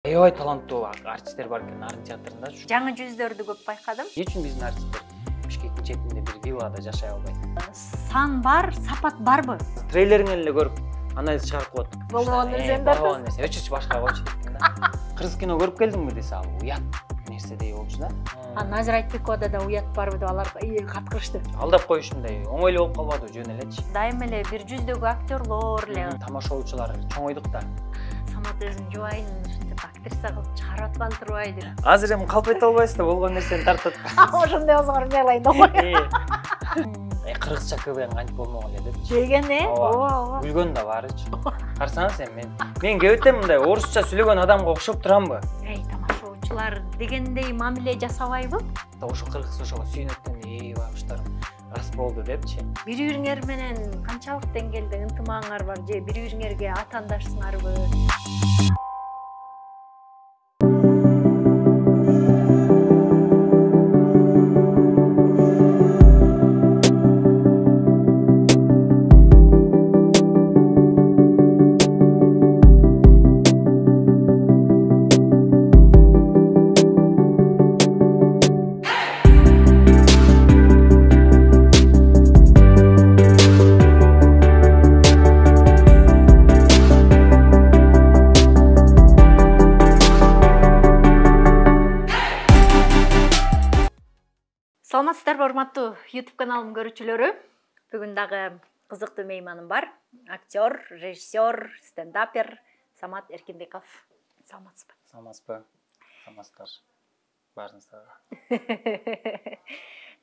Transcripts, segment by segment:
Аябай таланттуу артисттер бар экен Нарын театрында. Жаңы жүздөрдү көп байкадым. Эмне үчүн биздин артисттер Бишкектин четинде бир виллада жашай албайт? Сан бар, сапат барбы? Трейлериңди эле көрүп, анализ чыгарып коет. Болгон нерсени болгон нерсе. Өчүрчү башка койчу дептин да. Кыргыз кино көрүп келдиңби десе, ал уят нерседей болчу да. Назира Айтбековада да уят барбы деп алар каткырышты. Алдап коюшундай оңой эле болуп калбады, жөн элечи. Дайыма эле бир жүздөгү актерлор эле тамашалоочулар чоңойдук да. Самат өзүнүн жубайын ушинтип актриса кылып чыгарып аткан турбай деп. Азыр эми калп эте албайсыз да, болгон нерсени тартат. Ошондой болсоңор эмне кылайын деп кой. Кыргызча КВН кантип болмогон эле депчи. Деген ооба. Күлгөн да барычы. Карасаңыз эми мен кебетем мындай орусча сүйлөгөн адамга окшоп турамбы? Тамашоочулар дегендей мамиле жасабайбы? Ошо кыргыз ошого сүйүнөттөн бабыштарым рас болду депчи. Бири-бириңер менен канчалык деңгээлде ынтымагыңар бар же бири-бириңерге атаандашсыңарбы? Саламатсыздарбы, урматтуу YouTube каналым көрүүчүлөрү. Бүгүн дагы кызыктуу мейманым бар. Актер, режиссер, стендапер Самат Эркинбеков. Саламатсызбы? Саламатсызбы? Саламатсыздар. Баарыңыздарга.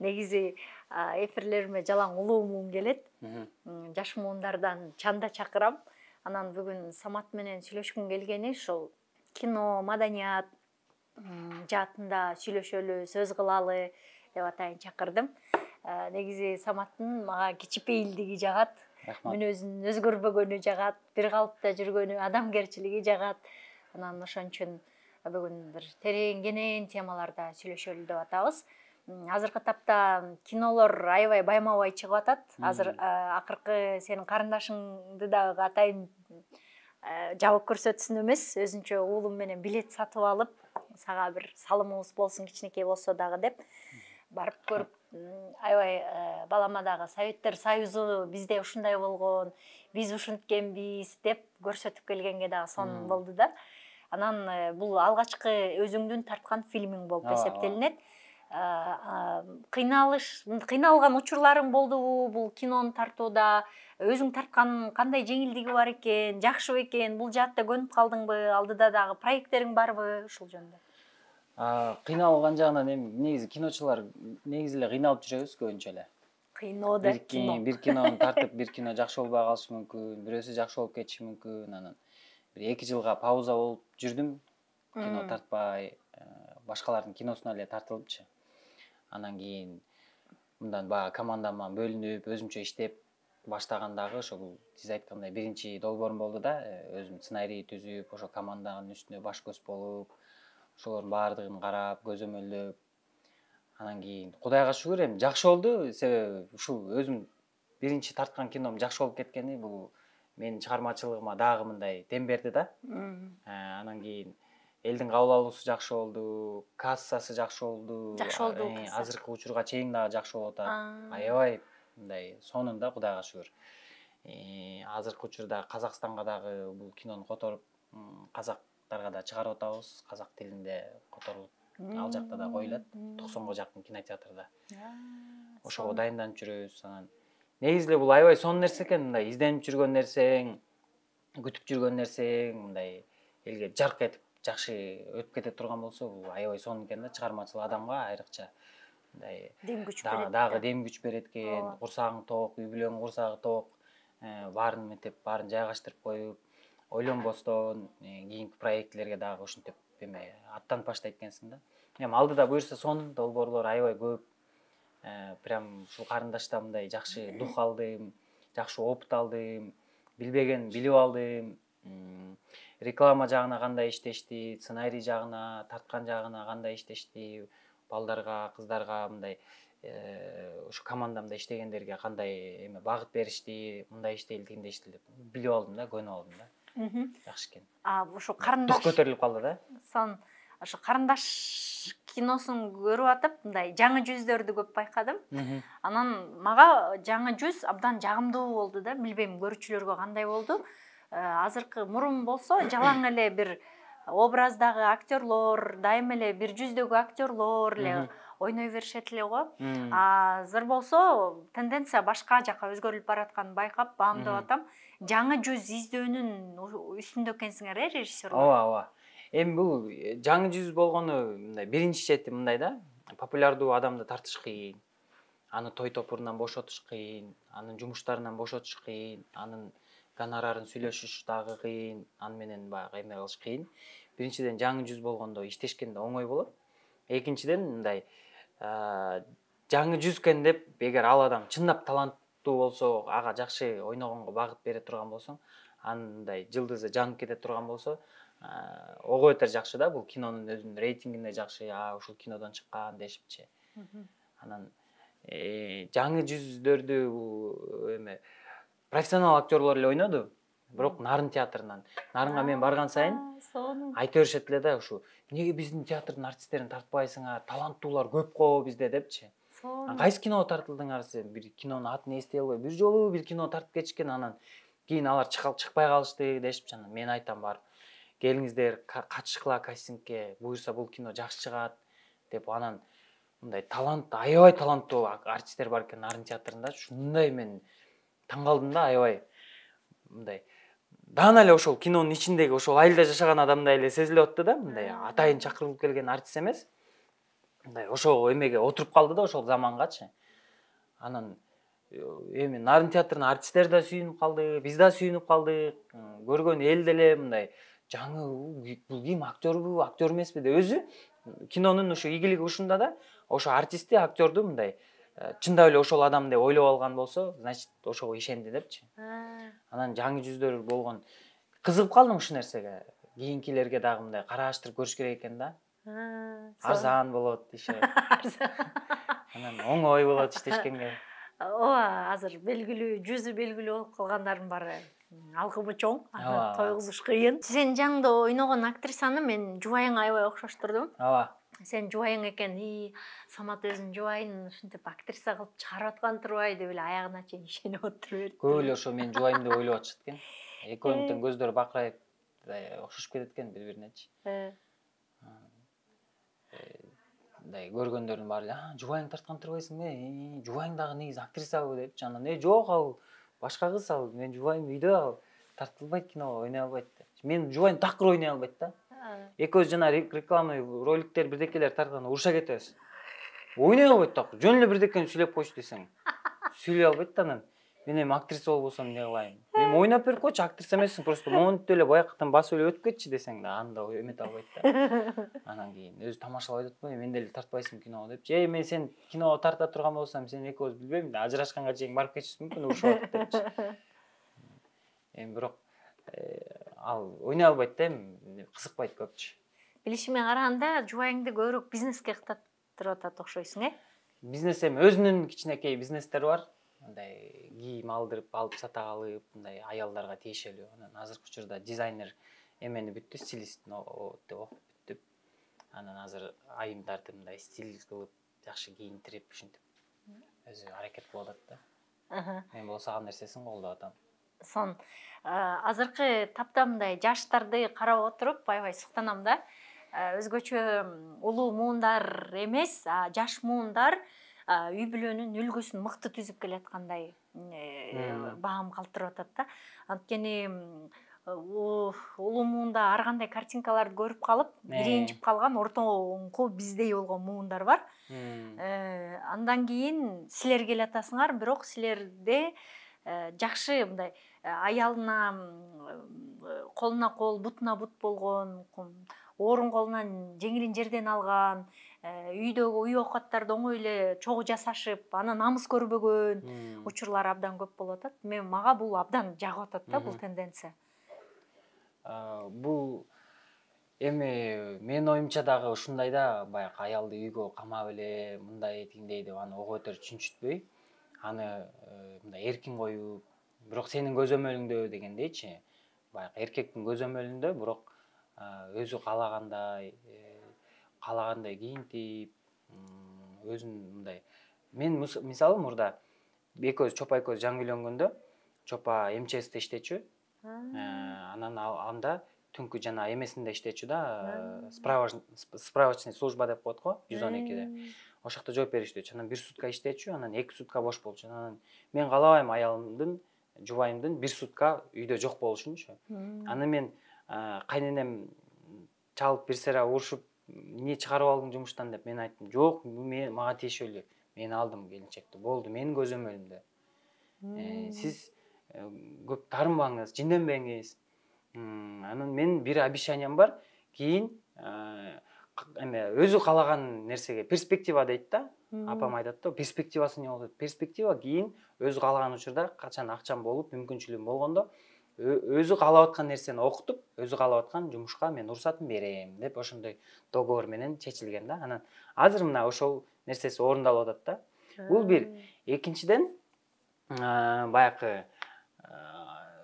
Негизи эфирлериме жалаң улуу муун келет. Жаш муундардан чанда чакырам. Анан бүгүн Самат менен сүйлөшкүм келгени ушул кино, маданият жаатында сүйлөшөлү, сөз кылалы деп атайын чакырдым. Негизи Саматтын мага кичипейилдиги жагат, мүнөзүнүн өзгөрбөгөнү жагат, бир калыпта жүргөнү, адамгерчилиги жагат. Анан ошон үчүн бүгүн бир терең, кенен темаларда сүйлөшөлү деп атабыз. Азыркы тапта кинолор аябай баймабай чыгып атат. Азыр акыркы сенин карындашыңды дагы атайын жабык көрсөтсүн эмес, өзүнчө уулум менен билет сатып алып, сага бир салымыбыз болсун кичинекей болсо дагы деп барып көрүп, аябай балама дагы Советтер Союзу бизде ушундай болгон, биз ушинткенбиз деп көрсөтүп келгенге дагы сонун болду да. Анан бул алгачкы өзүңдүн тарткан фильмиң болуп эсептелинет. Кыйналган учурларың болдубу бул кинону тартууда? Өзүң тарткан кандай жеңилдиги бар экен, жакшы бекен, бул жаатта көнүп калдыңбы, алдыда дагы проекттериң барбы ушул жөнүндө? Кыйналган жагынан эми негизи киночулар негизи эле кыйналып жүрөбүз көбүнчө эле. Кинода кино. Бир кинону тартып, бир кино жакшы болбой калышы мүмкүн, бирөөсү жакшы болуп кетиши мүмкүн. Анан бир 2 жылга пауза болуп жүрдүм. Кино тартпай, башкалардын киносуна эле тартылыпчы. Анан кийин мындан баягы командама бөлүнүп, өзүмчө иштеп баштагандагы ошол сиз айткандай биринчи долбоорум болду да, өзүм сценарий түзүп, ошо команданын үстүнө баш көз болуп, ошолордун баардыгын карап, көзөмөлдөп, анан кийин Кудайга шүгүр эми жакшы болду, себеби ушул өзүм биринчи тарткан кином жакшы болуп кеткени бул менин чыгармачылыгыма дагы мындай дем берди да. Анан кийин элдин кабыл алуусу жакшы болду, кассасы жакшы болду. Жакшы болду. Азыркы учурга чейин дагы жакшы болуп атат. Аябай мындай сонунда Кудайга шүгүр. Азыркы учурда Казакстанга дагы бул кинону которуп, казактарга да чыгарып атабыз, казак тилинде которулуп, ал жакта да коюлат, 90го жакын кинотеатрда. Ошого дайынданып жүрөбүз. Анан негизи эле бул аябай сонун нерсе экен, мындай изденип жүргөн нерсең, күтүп жүргөн нерсең, мындай элге жарк этип жакшы өтүп кете турган болсо, бул аябай сонун экен да, чыгармачыл адамга айрыкча мындай дем күч берет. Дагы дем күч берет экен. Курсагың ток, үй бүлөң курсагы ток, баарын мынтип, баарын жайгаштырып коюп, ойлонбостон кийинки проектлерге дагы ушинтип аттанып баштайт экенсиң да. Эми алдыда буюрса сонун долбоорлор аябай көп. Прям ушул карындаштан мындай жакшы дух алдым, жакшы опыт алдым, билбеген билип алдым. Реклама жагына кандай иштешти, сценарий жагына, тарткан жагына кандай иштешти, балдарга, кыздарга мындай ушу командамда иштегендерге кандай багыт беришти, мындай иштейли, тигиндей иштейли деп билип алдым да, көнүп алдым да. Жакшы экен. Ошо Тук карындаш көтөрүлүп калды да. сон ошо карындаш киносун көрүп атып мындай жаңы жүздөрдү көп байкадым. Анан мага жаңы жүз абдан жагымдуу болду да, билбейм көрүүчүлөргө кандай болду. Азыркы мурун болсо жалаң эле бир образдагы актерлор, дайыма эле бир жүздөгү актерлор эле ойной беришет эле го. Азыр болсо тенденция башка жака өзгөрүлүп баратканын байкап, баамдап атам. Жаңы жүз издөөнүн үстүндө экенсиңер, режиссерлор? Ооба. Эми бул жаңы жүз болгону мындай биринчи чети мындай да. Популярдуу адамды тартыш кыйын. Аны той топурунан бошотуш кыйын, анын жумуштарынан бошотуш кыйын, анын гонорарын сүйлөшүш дагы кыйын, аны менен баягы эме кылыш кыйын. Биринчиден жаңы жүз болгондо иштешкенде оңой болот. Экинчиден мындай жаңы жүз экен деп эгер ал адам чындап таланттуу болсо, ага жакшы ойногонго багыт бере турган болсоң, андай жылдызы жанып кете турган болсо, ого бетер жакшы да, бул кинонун өзүнүн рейтингине жакшы, ушул кинодон чыккан дешипчи. Анан жаңы жүздөрдү эме профессионал актерлор эле ойноду, бирок Нарын театрынан. Нарынга мен барган сайын айта беришет эле да, ушу эмнеге биздин театрдын артисттерин тартпайсыңар, таланттуулар көп го бизде депчи. Кайсы киного тартылдыңар сен? Бир кинонун атын эстей албай, бир жолу бир кино тартып кетишкен, анан кийин алар чыкпай калышты дешипчи. Анан мен айтам, барып келиңиздер, катышкыла кастингке, буюрса бул кино жакшы чыгат деп. Анан мындай талант, аябай таланттуу артисттер бар экен Нарын театрында. Шундай мен таң калдым да, аябай мындай даана эле ошол кинонун ичиндеги ошол айылда жашаган адамдай эле сезилип атты да, мындай атайын чакырылып келген артист эмес. Мындай ошол эмеге отуруп калды да, ошол замангачы. Анан эми Нарын театрынын артисттери да сүйүнүп калды, биз да сүйүнүп калдык. Көргөн эл деле мындай жаңы бул ким, актербу, актер эмеспи деп өзү кинонун ушу ийгилиги ушунда да, ошо артистти, актерду мындай чындап эле ошол адам деп ойлоп алган болсо, значит ошого ишенди депчи. Анан жаңы жүздөр болгон кызыгып калдым ушул нерсеге. Кийинкилерге дагы мындай караштырып көрүш керек экен да. Арзан болот иши. Анан оңой болот иштешкенге. Ооба, азыр белгилүү, жүзү белгилүү болуп калгандардын баары алкымы чоң, аны тойгузуш кыйын. Сен жаңында ойногон актрисаны мен жубайыңа аябай окшоштурдум. Ооба. Сен жубайың экен, Самат өзүнүн жубайын ушинтип актриса кылып чыгарып аткан турбайбы деп эле аягына чейин ишенип отуруп берди. Көп эле ошо мен жубайым деп ойлоп атышат экен. Экөөнүн тең көздөрү бакырайып, окшошуп кетет экен бири-биринечи. Мындай көргөндөрдүн баары жубайың тарткан турбайсыңбы? Жубайың дагы негизи актрисабы депчи. Анан жок, ал башка кыз, ал менин жубайым үйдө, ал тартылбайт киного, ойной албайт деп. Менин жубайым такыр ойной албайт да. Экөөбүз жана рекламный роликтер бирдекелер тартканда уруша кетебиз. Ойной албайт такыр. Жөн эле бирдекени сүйлөп койчу десең, сүйлөй албайт да. Анан мен эми актриса болбосом эмне кылайын? Эми ойноп берип койчу, актриса эмессиң, просто монтип эле баягыдан басып эле өтүп кетчи десең да, аны да эмете албайт да. Анан кийин өзү тамашалап атпайбы, мен деле тартпайсың киного депчи. Мен сен киного тарта турган болсам, сен экөөбүз билбейм, ажырашканга чейин барып кетишибиз мүмкүн, урушуп атат депчи. Эми бирок ал ойной албайт да, эми кызыкпайт көпчү. Билишиме караганда жубайыңды көбүрөөк бизнеске кыттырып атат окшойсуң, Бизнес эми өзүнүн кичинекей бизнестери бар. Мындай кийим алып сата алып, мындай аялдарга тиешелүү. Анан азыркы учурда дизайнер эмени бүттү, стилист окуп бүттүп. Анан азыр айымдарды мындай стиль кылып, жакшы кийинтирип, ушинтип өзү аракет кылып атат да. Мен болсо ал нерсесин колдоп атам. Сон азыркы тапта мындай жаштарды карап отуруп аябай суктанам да. Өзгөчө улуу муундар эмес, жаш муундар үй бүлөнүн үлгүсүн мыкты түзүп келаткандай баам калтырып атат да. Анткени улуу муунда ар кандай картинкаларды көрүп калып, ирэнжип калган ортоңку биздей болгон муундар бар. Андан кийин силер келатасыңар, бирок силерде жакшы мындай аялына колуна кол, бутуна бут болгон, орун колунан жеңилин жерден алган, үйдөгү үй оокаттарды оңой эле чогуу жасашып, аны намыс көрбөгөн учурлар абдан көп болуп атат. Мага бул абдан жагып атат да, бул тенденция. Бул эми менин оюмча дагы ушундай да, баягы аялды үйгө камап эле мындай тигиндей деп аны ого бетер түшүнчүтпөй, аны мындай эркин коюп, бирок сенин көзөмөлүңдө дегендейчи, баягы эркектин көзөмөлүндө, бирок өзү каалагандай кийинтип, өзүн мындай. Мен мисалы мурда экөөбүз Чопо экөөбүз жаңы үйлөнгөндө, Чопо МЧСте иштечү. Анан анда түнкү жана эмесинде иштечү да, справочный служба деп коет го, 112де. Ошол жакта жооп бериштүү. Анан 1 сутка иштечү, анан 2 сутка бош болчу. Анан мен каалабайм аялымдын, жубайымдын 1 сутка үйдө жок болушунчу. Анан мен кайненем чалып бир сыйра урушуп, эмне чыгарып алдың жумуштан деп мен айттым. Жок, мага тиешелүү элек. Мен алдым келинчекти. Болду, менин көзөмөлүмдө. Сиз көп тарынбаңыз, жинденбеңиз. Анан менин бир обещаниям бар. Кийин өзү каалаган нерсеге перспектива дейт да. Апам айтат да, перспективасы эмне болот? Перспектива кийин өзү каалаган учурда качан акчам болуп, мүмкүнчүлүгүм болгондо өзү каалап аткан нерсени окутуп, өзү каалап аткан жумушка мен уруксатын берем деп ошондой договор менен чечилген да. Анан азыр мына ошол нерсеси орундалып атат да. Бул бир. Экинчиден, баягы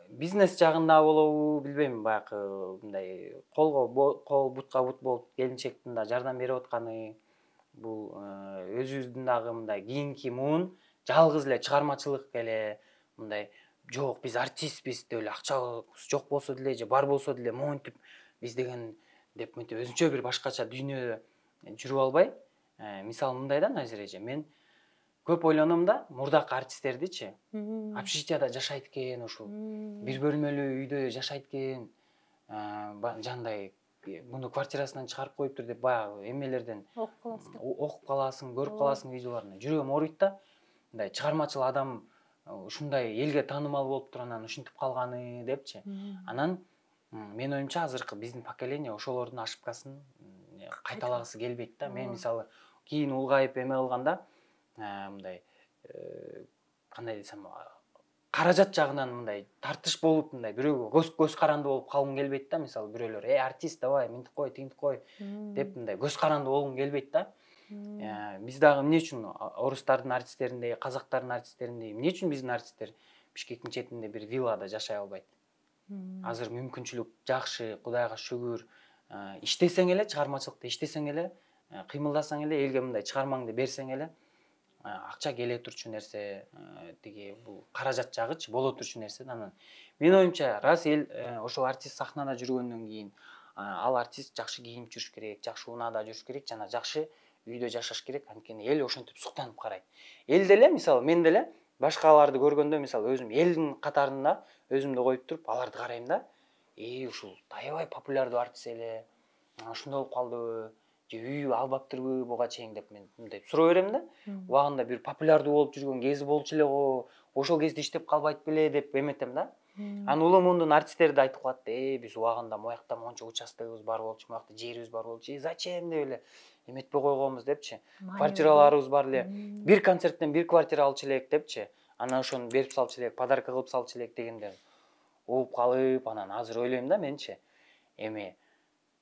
бизнес жагында болобу, билбейм, баягы мындай кол бутка бут болуп келинчектин да жардам берип атканы, бул өзүбүздүн дагы мындай кийинки муун жалгыз эле чыгармачылык эле мындай жок, биз артистпиз деп эле акчабыз жок болсо деле же бар болсо деле монтип биз деген деп мынтип өзүнчө бир башкача дүйнөдө жүрүп албай, мисалы мындай да, Назира эже, мен көп ойлоном да, мурдакы артисттердичи, общежитияда жашайт экен, ушул бир бөлмөлүү үйдө жашайт экен, жандай муну квартирасынан чыгарып коюптур деп баягы эмелерден окуп каласың, көрүп каласың видеолорун. Жүрөгүм ооруйт да. Мындай чыгармачыл адам ушундай элге таанымал болуптур, анан ушинтип калганы депчи. Анан менин оюмча азыркы биздин поколение ошолордун ошибкасын кайталагысы келбейт да. Мен мисалы кийин улгайып эме кылганда мындай кандай десем, каражат жагынан мындай тартыш болуп, мындай бирөөгө көз каранды болуп калгым келбейт да. Мисалы бирөөлөр артист давай мынтип кой, тигинтип кой деп мындай көз каранды болгум келбейт да. Биз дагы эмне үчүн орустардын артисттериндей, казактардын артисттериндей, эмне үчүн биздин артисттер Бишкектин четинде бир виллада жашай албайт? Азыр мүмкүнчүлүк жакшы, Кудайга шүгүр. Иштесең эле, чыгармачылыкта иштесең эле, кыймылдасаң эле, элге мындай чыгармаңды берсең эле, акча келе турчу нерсе, тиги бул каражат жагычы боло турчу нерсе. Анан менин оюмча, раз эл ошол артист сахнада жүргөндөн кийин, ал артист жакшы кийинип жүрүш керек, жакшы унаада жүрүш керек жана жакшы үйдө жашаш керек. Анткени эл ошентип суктанып карайт. Эл деле, мисалы мен деле башкаларды көргөндө, мисалы өзүм элдин катарында өзүмдү коюп туруп, аларды карайм да. Ушул аябай популярдуу артист эле. Ушундай болуп калдыбы? Же үйү албаптырбы буга чейин деп мен мындай суроо берем да. Убагында бир популярдуу болуп жүргөн кези болчу эле го, ошол кезде иштеп калбайт беле деп эметем да. Анан улуу мундун артисттери да айтып калат, биз убагында моякта монча участогубуз бар болчу, моякта жерибиз бар болчу. Зачем деп эле эметпей койгонбуз депчи. Квартираларыбыз бар эле. Бир концерттен бир квартира алчу элек депчи. Анан ошону берип салчу элек, подарка кылып салчу элек дегендер угуп калып, анан азыр ойлойм да менчи. Эми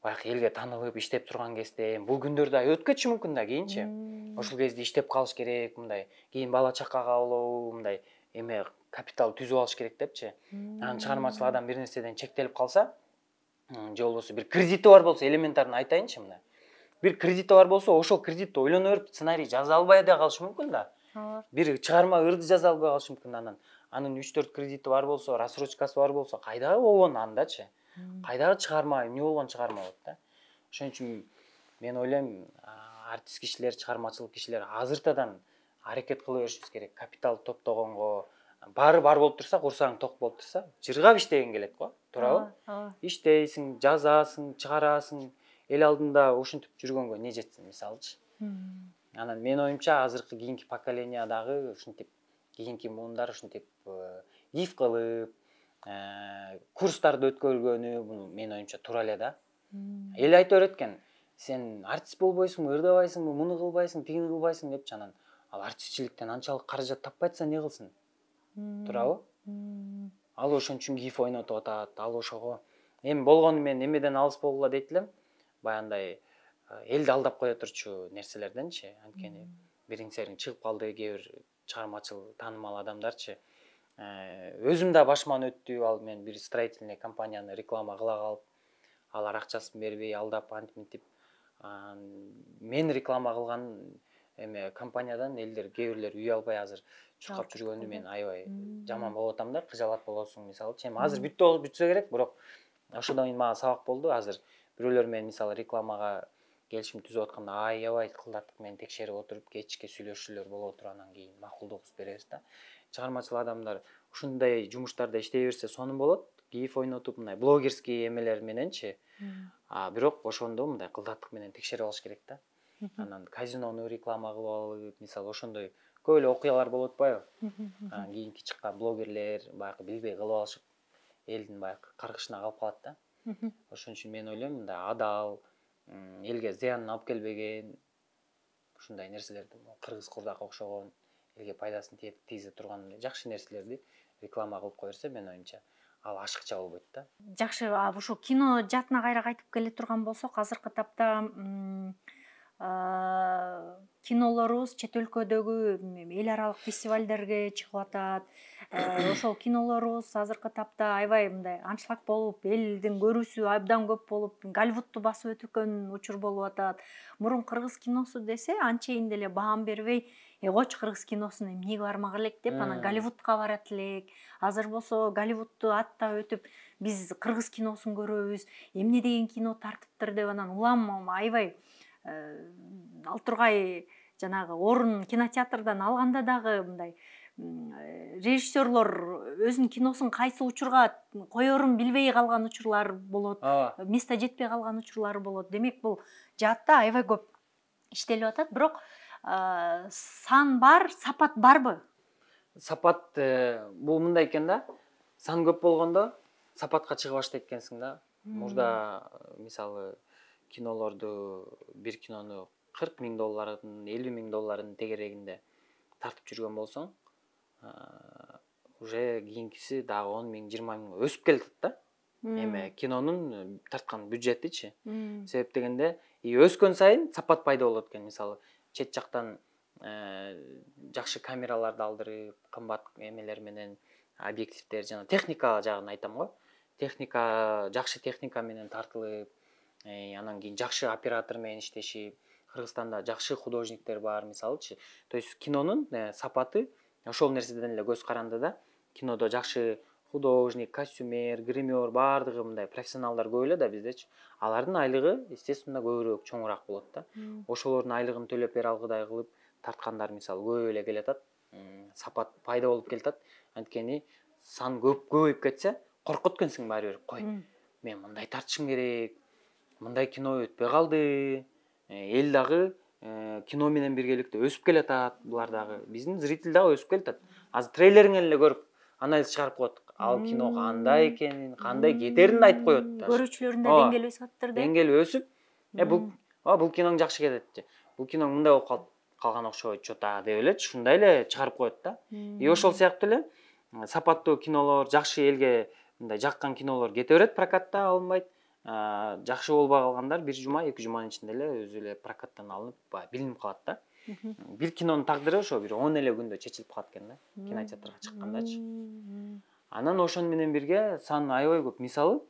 баягы элге таанылып иштеп турган кезде, бул күндөрдө өткөчү мүмкүн да кийинчи. Ошол кезде иштеп калыш керек, мындай. Кийин бала чакага болобу, мындай эме капитал түзүп алыш керек депчи. Анан чыгармачыл адам бир нерседен чектелип калса, же болбосо бир кредити бар болсо, элементарно айтайынчы мына. Бир кредити бар болсо, ошол кредитти ойлоно берип сценарий жаза албай да калышы мүмкүн да. Бир чыгарма ырды жаза албай калышы мүмкүн. Анын 3-4 кредити бар болсо, рассрочкасы бар болсо, кайдагы болгон андачы? Кайдагы чыгарма, эмне болгон чыгарма болот да? Ошон үчүн мен ойлойм, артист кишилер, чыгармачылык кишилер азыртадан аракет кыла беришибиз керек. Капитал топтогонго, баары бар болуп турса, курсаң ток болуп турса, жыргап иштеген келет го, туурабы? Иштейсиң, жазасың, чыгарасың, эл алдында ушинтип жүргөнгө не жетсин, мисалычы. Анан менин оюмча азыркы кийинки поколение дагы ушинтип, кийинки муундар ушинтип гиф кылып, курстарды өткөргөнү, буну менин оюмча туура эле да. Эл айта берет экен, сен артист болбойсуңбу, ырдабайсыңбы, муну кылбайсың, тигини кылбайсың депчи. Анан ал артистчиликтен анчалык каражат таппай атса не кылсын? Туурабы? Ал ошон үчүн гиф ойнотуп атат, ал ошого. Эми болгону мен эмеден алыс болгула дейт элем. Баягындай элди алдап кое турчу нерселерденчи. Анткени бириң-сериң чыгып калды кээ бир чыгармачыл, таанымал адамдарчы. өзүм да башыман өттү, ал мен бир строительный компанияны реклама кыла калып, алар акчасын бербей алдап антип мынтип, мен реклама кылган эме компаниядан элдер кээ бирлер үй албай азыр чуркап жүргөнү мен аябай жаман болуп атам да, кыжалат болосуң мисалы. Эми азыр бүтсө керек, бирок ошондон кийин мага сабак болду. Азыр бирөөлөр менен мисалы рекламага келишим түзүп атканда аябай кылдаттык менен текшерип отуруп, кечке сүйлөшүүлөр болуп отуруп, анан кийин макулдугубузду беребиз да. Чыгармачыл адамдар ушундай жумуштарда иштей берсе сонун болот. Кийиф ойнотуп, мындай блогерский эмелер мененчи. Бирок ошондо мындай кылдаттык менен текшерип алыш керек да. Анан казинону реклама кылып алып, мисалы ошондой көп эле окуялар болуп атпайбы? Кийинки чыккан блогерлер баягы билбей кылып алышып, элдин баягы каргышына калып калат да. Ошон үчүн мен ойлойм, мындай адал, элге зыянын алып келбеген ушундай нерселерди, кыргыз курдакка окшогон, элге пайдасын тийгизе турган жакшы нерселерди реклама кылып кое берсе, менин оюмча, ал ашыкча болбойт да. Жакшы, ушу кино жаатына кайра кайтып келе турган болсок, азыркы тапта кинолорубуз чет өлкөдөгү эл аралык фестивалдерге чыгып атат. Ошол кинолорубуз азыркы тапта аябай мындай аншлаг болуп, элдин көрүүсү абдан көп болуп, Голливудту басып өткөн учур болуп атат. Мурун кыргыз киносу десе анчейин деле баам бербей, койчу кыргыз киносуна эмнеге бармак элек деп, анан Голливудка барат элек. Азыр болсо Голливудту аттап өтүп, биз кыргыз киносун көрөбүз, эмне деген кино тартыптыр деп, анан улам аябай ал тургай жанагы орун кинотеатрдан алганда дагы мындай режиссерлор өзүнүн киносун кайсы учурга коерун билбей калган учурлар болот, место жетпей калган учурлар болот. Демек бул жаатта аябай көп иштелип атат, бирок сан бар, сапат барбы? Сапат бул мындай экен да. Сан көп болгондо сапатка чыга баштайт экенсиң да. Мурда мисалы кинолорду, бир кинону $40,000, $50,000 тегерегинде тартып жүргөн болсоң, уже кийинкиси дагы 10,000, 20,000 өсүп келатат да. Эме кинонун тарткан бюджетичи. Себеп дегенде, өскөн сайын сапат пайда болот экен. Мисалы, чет жактан жакшы камераларды алдырып, кымбат эмелер менен объективдер, жана техника жагын айтам го. Жакшы техника менен тартылып, анан кийин жакшы оператор менен иштешип, Кыргызстанда жакшы художниктер бар, мисалычы. То есть кинонун сапаты ошол нерседен эле көз каранды да. Кинодо жакшы художник, костюмер, гример бардыгы мындай профессионалдар көп эле да биздечи. Алардын айлыгы, естественно, көбүрөөк, чоңураак болот да. Ошолордун айлыгын төлөп бере алгыдай кылып тарткандар мисалы көп эле келатат. Сапат пайда болуп келатат. Анткени сан көбөйүп кетсе, коркот экенсиң баары бир. Кой, мен мындай тартышым керек, мындай кино өтпөй калды. Эл дагы кино менен биргеликте өсүп келатат, булар дагы. Биздин зритель дагы өсүп келатат. Азыр трейлериңен эле көрүп, анализ чыгарып коет. Ал кино кандай экенин, кандай кетерин да айтып коет. Көрүүчүлөрдүн да деңгээли өсүп атыптыр да. Деңгээли өсүп, бул киноң жакшы кетет. Бул киноң мындай болуп калган окшойт, чота деп эле ушундай эле чыгарып коет да. Ошол сыяктуу эле сапаттуу кинолор, жакшы элге мындай жаккан кинолор кете берет, прокатта алынбайт. Жакшы болбой калгандар бир жума, 2 жуманын ичинде эле өзү эле прокаттан алынып, билинип калат да. Бир кинонун тагдыры ошо бир 10 эле күндө чечилип калат экен да, кинотеатрга чыккандачы. Анан ошон менен бирге сан аябай көп. Мисалы,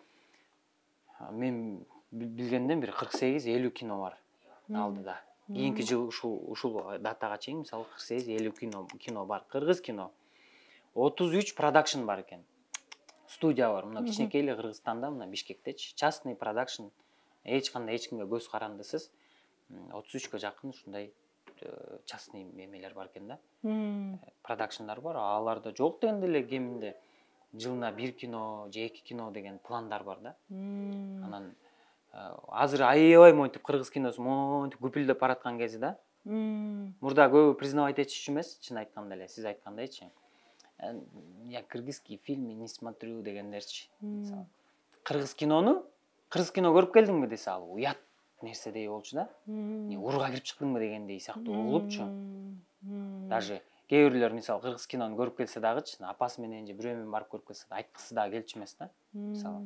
мен билгенден бир 48-50 кино бар алдыда. Кийинки жыл ушул датага чейин мисалы 48-50 кино бар. Кыргыз кино. 33 продакшн бар экен. Студия бар. Мына кичинекей эле Кыргызстанда, мына Бишкектечи, частный продакшн, эч кандай эч кимге көз карандысыз 33гө жакын ушундай частный эмелер бар экен да. Продакшндар бар. Аларда жок дегенде эле кеминде жылына 1 кино же 2 кино деген пландар бар да. Анан азыр аябай монтип кыргыз киносу монтип күпүлдөп бараткан кези да. Мурда көбү признавать этишчү эмес, чын айтканда эле, сиз айткандайчы. Я кыргызский фильмы не смотрю дегендерчи. Кыргыз кино көрүп келдиңби десе, ал уят нерседей болчу да. Урга кирип чыктыңбы дегендей сыяктуу угулупчу. Даже кээ бирлер мисалы кыргыз кинону көрүп келсе дагычы, апасы менен же бирөө менен барып көрүп келсе да, айткысы да келчү эмес да. Мисалы,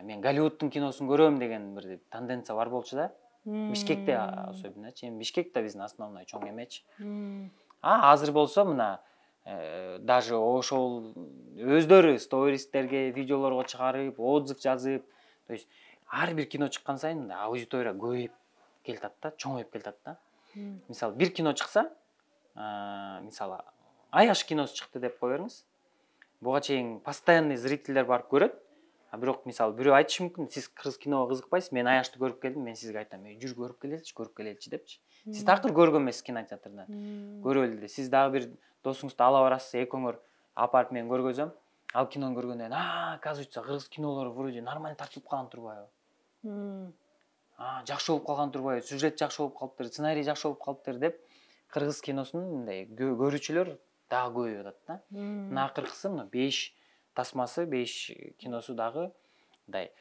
мен Голливудтун киносун көрөм деген бир тенденция бар болчу да. Бишкекте особенно, Бишкек да биздин основной чоң эмечи. Азыр болсо мына даже ошол өздөрү стористерге, видеолорго чыгарып, отзыв жазып, то есть ар бир кино чыккан сайын аудитория көбөйүп келатат да, чоңоюп келатат да. Мисалы бир кино чыкса, мисалы Аяш киносу чыкты деп кое бериңиз. Буга чейин постоянный зрительдер барып көрөт. А бирок мисалы бирөө айтышы мүмкүн, сиз кыргыз киного кызыкпайсыз, мен Аячты көрүп келдим, мен сизге айтам, жүр көрүп келеличи депчи. Сиз такыр көргөн эмессиз кинотеатрдан. Көрөлү эле. Сиз дагы бир досуңузду ала барасыз, экөөңөр апарып мен көргөзөм. Ал кинону көргөндөн кийин, оказывается, кыргыз кинолору вроде нормально тартылып калган турбайбы? Жакшы болуп калган турбайбы? Сюжет жакшы болуп калыптыр, сценарий жакшы болуп калыптыр деп кыргыз киносунун мындай көрүүчүлөр дагы көбөйүп атат да. Мына акыркысы мына 5 тасмасы, 5 киносу дагы мындай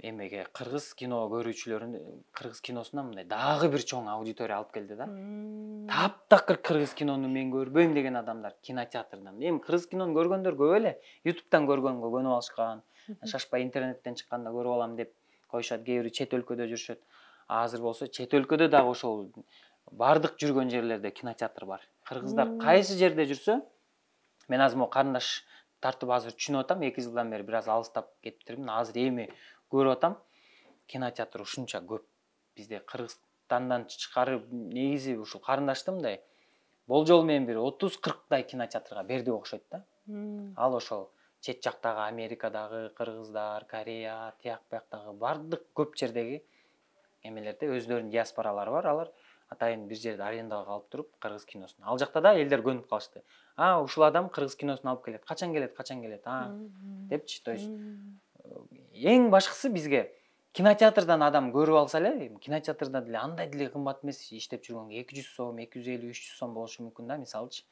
эмеге кыргыз кино көрүүчүлөрүн кыргыз киносуна мындай дагы бир чоң аудитория алып келди да. Таптакыр кыргыз кинону мен көрбөйм деген адамдар кинотеатрдан. Эми кыргыз кинону көргөндөр көп эле, YouTube'дан көргөнгө көнүп алышкан. Шашпай интернеттен чыкканда көрүп алам деп коюшат, кээ бири чет өлкөдө жүрүшөт. Азыр болсо чет өлкөдө дагы ошол бардык жүргөн жерлерде кинотеатр бар. Кыргыздар кайсы жерде жүрсө, мен азыр могу карындаш тартып азыр түшүнүп атам, 2 жылдан бери бир аз алыстап кетиптирмин. Азыр эми көрүп атам, кинотеатр ушунча көп. Бизде Кыргызстандан чыгарып, негизи ушул карындаштым мындай болжол менен бир 30-40 кинотеатрга берди окшойт да. Ал ошол чет жактагы Америкадагы кыргыздар, Корея, тияк бияктагы бардык көп жердеги эмелерде өздөрүнүн диаспоралары бар, алар атайын бир жерде арендага алып туруп кыргыз киносун. Ал жакта да элдер көнүп калышты. Ушул адам кыргыз киносун алып келет. Качан келет? Депчи. То есть эң башкысы бизге кинотеатрдан адам көрүп алса эле, кинотеатрда деле андай деле кымбат эмес, иштеп жүргөнгө 200 сом, 250, 300 сом болушу мүмкүн да, мисалычы.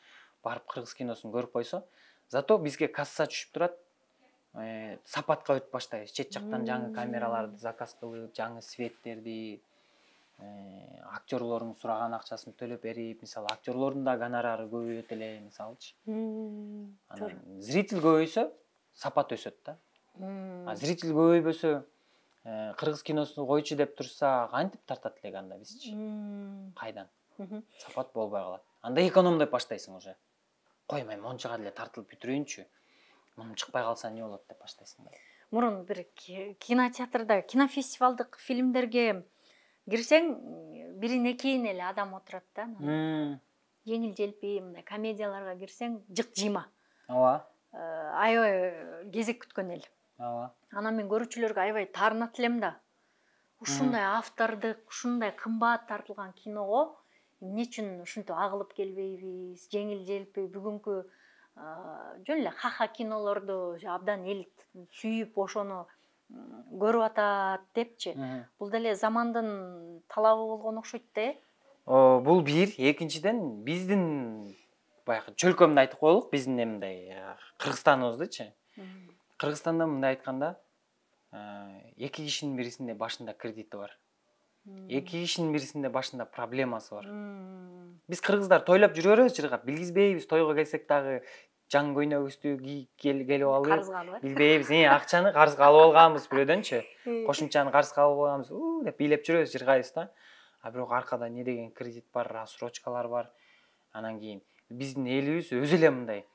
Барып кыргыз киносун көрүп койсо, зато бизге касса түшүп турат. Сапатка өтүп баштайбыз. Чет жактан жаңы камераларды заказ кылып, жаңы светтерди, актерлордун сураган акчасын төлөп берип, мисалы актерлордун да гонорары көбөйөт эле, мисалычы. Анан зритель көбөйсө, сапат өсөт да. Зритель көбөйбөсө, кыргыз киносун койчу деп турса, кантип тартат элек анда бизчи? Кайдан? Сапат болбой калат. Анда экономдоп баштайсың уже. Коймайм, мончага деле тартылып бүтүрөйүнчү. Мунун чыкпай калса эмне болот деп баштайсың да. Мурун бир кинотеатрда, кинофестивалдык фильмдерге кирсең, бирин экиин эле адам отурат да. Жеңил желпи, мындай комедияларга кирсең, жык-жыйма. Ооба. Аябай кезек күткөн эл. Ооба. Анан мен көрүүчүлөргө аябай таарынат элем да. Ушундай автордук, ушундай кымбат тартылган киного эмне үчүн ушинтип агылып келбейбиз? Жеңил желпи бүгүнкү жөн эле ха-ха кинолорду абдан эл сүйүп ошону көрүп атат депчи. Бул деле замандын талабы болгон окшойт да. Бул бир, экинчиден биздин баягы чөлкөмдү айтып коелук, биздин мындай Кыргызстаныбыздычы. Кыргызстанда мындай айтканда, 2 кишинин бирисинде башында кредити бар. 2 кишинин бирисинде башында проблемасы бар. Биз кыргыздар тойлоп жүрө беребиз жыргап, билгизбейбиз, тойго келсек дагы жаңы көйнөгүбүздү келип алып, билбейбиз, акчаны карызга алып алганбыз бирөөдөнчү. Кошумчаны карызга алып алганбыз, деп бийлеп жүрөбүз, жыргайбыз да. А бирок аркада не деген кредит бар, рассрочкалар бар. Анан кийин биздин элибиз өзү эле мындай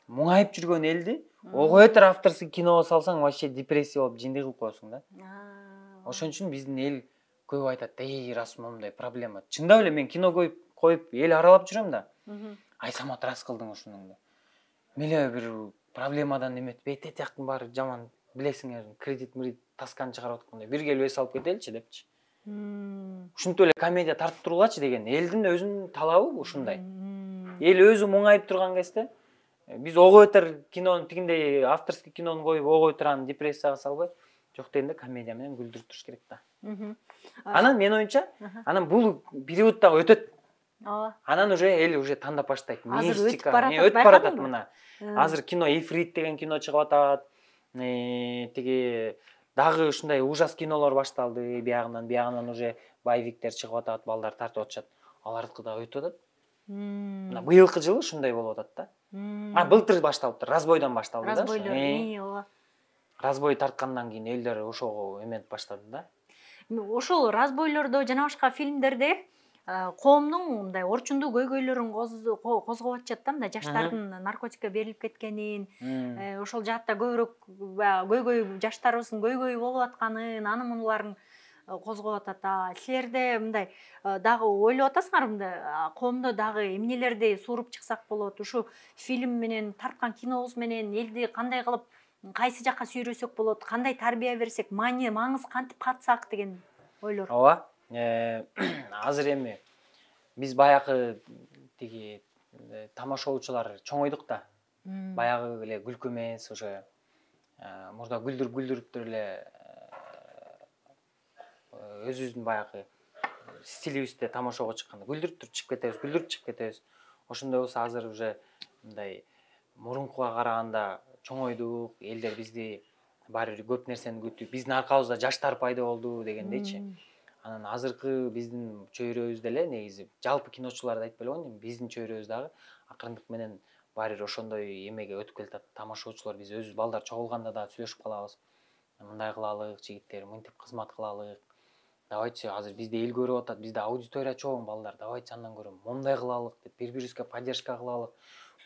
муңайып жүргөн элди ого өтөр авторский киного салсаң, вообще депрессия болуп жиндей кылып коесуң да. Ошон үчүн биздин эл көп айтат, рас момундай проблема. Чындап эле мен кино коюп эл аралап жүрөм да. Ай Самат, рас кылдың ушуну. Меле бир проблемадан эметпей, тияктын баары жаман, билесиң өзүң, кредит тасканы чыгарып аткандай, бир келип эс алып кетеличи депчи. Ушинтип эле комедия тартып тургулачы деген элдин өзүнүн талабы ушундай. Эл өзү муңайып турган кезде биз ого өтөр кинонун тигиндей авторский кинону коюп ого өтөр аны депрессияга салбай, жок дегенде комедия менен күлдүрүп туруш керек да. Анан мен оюмча, анан бул период дагы өтөт. Анан уже эл уже тандап баштайт. Мистика, өтүп баратат мына. Азыр кино Ифрит деген кино чыгып атат. Тиги дагы ушундай ужас кинолор башталды. Биягынан уже боевиктер чыгып атат, балдар тартып атышат. Алардыкы дагы өтүп атат. Мына быйылкы жылы ушундай болуп атат да. Былтыр башталыптыр, разбойдон башталды да. Разбойлор, разбой тарткандан кийин элдер ошого эметип баштады да. Ошол разбойлордо жана башка фильмдерде коомдун мындай орчундуу көйгөйлөрүн козгоп атышат да, мындай жаштардын наркотикке берилип кеткенин, ошол жаатта көбүрөөк баягы көйгөй жаштарыбыздын көйгөйү болуп атканын, аны мунуларын козгоп атат. Силерде мындай дагы ойлоп атасыңарбы, мындай коомдо дагы эмнелерди сууруп чыксак болот? Ушу фильм менен, тарткан кинобуз менен элди кандай кылып, кайсы жакка сүйрөсөк болот, кандай тарбия берсек, маңыз кантип катсак деген ойлор. Ооба. Азыр эми биз баягы тиги тамашалоочулар чоңойдук да. Баягы эле күлкү эмес, уже мурда күлдүрүп эле өзүбүздүн баягы стилибизде тамашага чыкканда күлдүрүп чыгып кетебиз. Ошондой болсо азыр уже мындай мурункуга караганда чоңойдук, элдер бизди баары бир көп нерсени күтүп, биздин аркабызда жаштар пайда болду дегендейчи. Анан азыркы биздин чөйрөбүз деле негизи жалпы киночуларды айтпай эле коеюн, биздин чөйрөбүз дагы акырындык менен баары бир ошондой эмеге өтүп келатат. Тамашоочулар биз өзүбүз балдар чогулганда да сүйлөшүп калабыз. Мындай кылалык, жигиттер, мынтип кызмат кылалык. Давайте азыр бизде эл көрүп атат, бизде аудитория чоң балдар, давайте андан көрө мондай кылалык деп бири-бирибизге поддержка кылалык.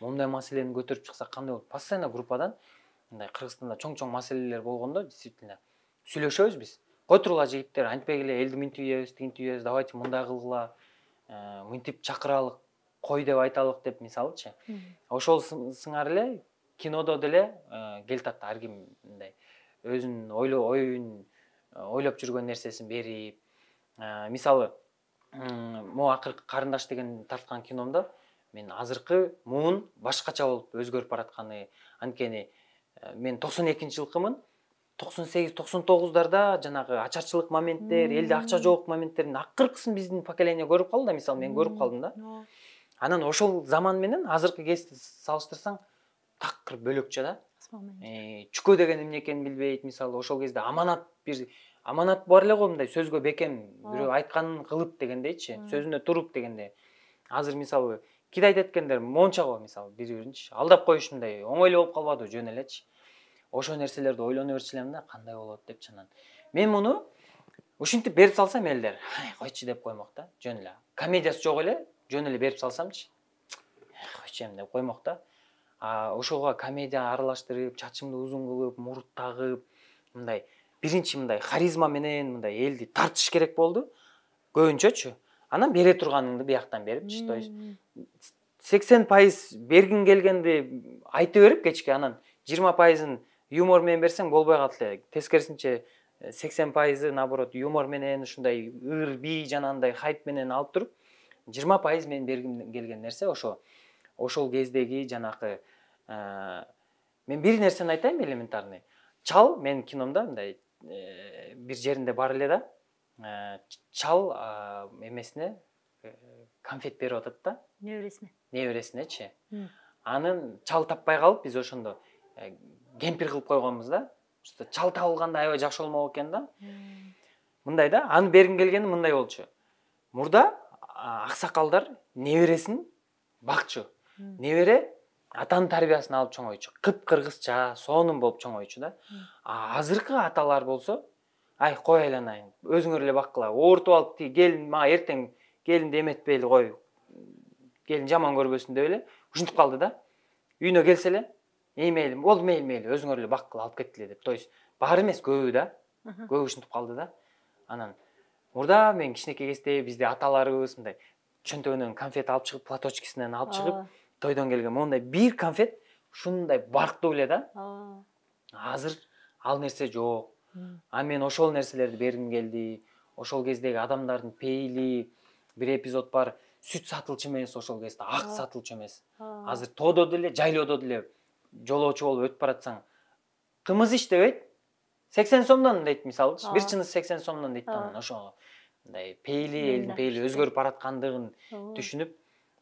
Мондай маселени көтөрүп чыксак кандай болот? Постоянно группадан мындай Кыргызстанда чоң маселелер болгондо действительно сүйлөшөбүз биз. Кой тургула жигиттер, антпегиле элди мынтип ийебиз, тигинтип ийебиз, давайте мындай кылгыла, мынтип чакыралык, кой деп айталык деп мисалычы. Ошол сыңар эле кинодо деле келатат, ар ким мындай өзүнүн оюн ойлоп жүргөн нерсесин берип, мисалы могу акыркы карындаш деген тарткан киномдо мен азыркы муун башкача болуп өзгөрүп баратканы, анткени мен 92-жылкымын. 98-99дарда жанагы ачарчылык моменттер, элде акча жок моменттердин акыркысын биздин поколение көрүп калды да, мисалы мен көрүп калдым да. Анан ошол заман менен азыркы кезде салыштырсаң такыр бөлөкчө да. Чүкө деген эмне экенин билбейт, мисалы ошол кезде аманат бар эле го, мындай сөзгө бекем, бирөө айтканын кылып дегендейчи, сөзүнө туруп дегенде. Азыр мисалы кит айтат экендер, монча го мисалы бири-биринчи алдап коюш мындай оңой эле болуп калбадыбы, жөн элечи. Ошол нерселерди ойлоно берчү элем да, кандай болот депчи анан. Мен муну ушинтип берип салсам элдер, койчу деп коймок да, жөн эле. Комедиясы жок эле, жөн эле берип салсамчы, койчу эми деп коймок да. Ошого комедия аралаштырып, чачымды узун кылып, мурут тагып, мындай биринчи мындай харизма менен мындай элди тартыш керек болду. Көбүнчөчү. Анан бере турганыңды бияктан берипчи. То есть 80% бергиң келгенди айтып берип кечке, анан 20%-ын юмор менен берсең болбой калат эле. Тескерисинче 80%-ы наоборот юмор менен ушундай ыр бий жанагындай хайп менен алып туруп, 20% мен бергим келген нерсе ошол кездеги жанакы мен бир нерсени айтайын элементарный. Чал мен киномдо мындай бир жеринде бар эле да. Чал эмесине конфет берип атат да. Небересинечи. Анын чал таппай калып, биз ошондо кемпир кылып койгонбуз да. Чал табылганда аябай жакшы болмок экен да. Мындай да, аны бергим келгени мындай болчу. Мурда аксакалдар небересин бакчу. Небере атанын тарбиясын алып чоңойчу. Кыргызча, сонун болуп чоңойчу да. Азыркы аталар болсо, ай кой айланайын, өзүңөр эле баккыла, оорутуп алып келин мага эртең келинди эметпейли кой. Келин жаман көрбөсүн деп эле ушинтип калды да. Үйүнө келсе эле, мейли, болду мейли, өзүңөр эле баккыла, алып кеттиле деп. То есть баары эмес, көбү да. Көбү ушинтип калды да. Анан мурда мен кичинекей кезде бизде аталарыбыз мындай чөнтөгүнөн конфет алып чыгып, платочкисинен алып чыгып, тойдон келген мондай бир конфет ушундай барктуу эле да. Азыр ал нерсе жок. Мен ошол нерселерди бергим келди. Ошол кездеги адамдардын пейили, бир эпизод бар, сүт сатылчу эмес ошол кезде, ак сатылчу эмес. Азыр тоодо деле, жайлоодо деле жолоочу болуп өтүп баратсаң, кымыз ич дебейт, 80 сомдон дейт мисалычы, бир чыныс 80 сомдон дейт да. Ошого мындай пейили, элдин пейили өзгөрүп бараткандыгын түшүнүп,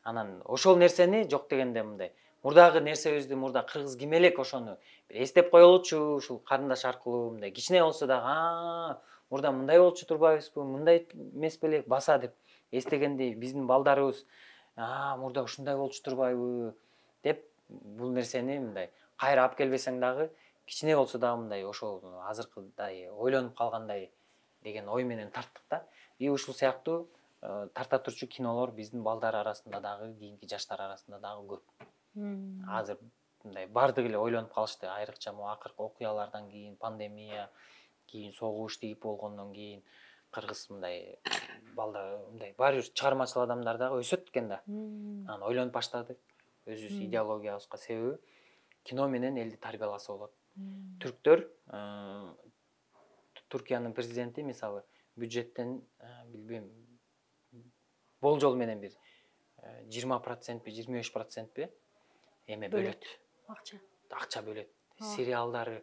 анан ошол нерсени жок дегенде мындай мурдагы нерсебизди мурда кыргыз ким элек ошону эстеп коелучу, ушул карындаш аркылуу мындай кичине болсо дагы, мурда мындай болчу турбайбызбы, мындай эмес белек баса деп эстегенди биздин балдарыбыз, мурда ушундай болчу турбайбы деп бул нерсени мындай кайра алып келбесең дагы кичине болсо дагы мындай ошол азыркыдай ойлонуп калгандай деген ой менен тарттык да. И ушул сыяктуу тарта турчу кинолор биздин балдар арасында дагы, кийинки жаштар арасында дагы көп. Азыр мындай бардыгы эле ойлонуп калышты, айрыкча могу акыркы окуялардан кийин, пандемия, кийин согуш тиги болгондон кийин кыргыз мындай балдар мындай баары бир чыгармачыл адамдар дагы өсөт экен да. Анан ойлонуп баштадык. Өзүбүз идеологиябызга себеби кино менен элди тарбияласа болот. Түрктөр Түркиянын президенти мисалы бюджеттен билбейм болжол менен бир 20%, 25% эме бөлөт. Акча бөлөт. Сериалдары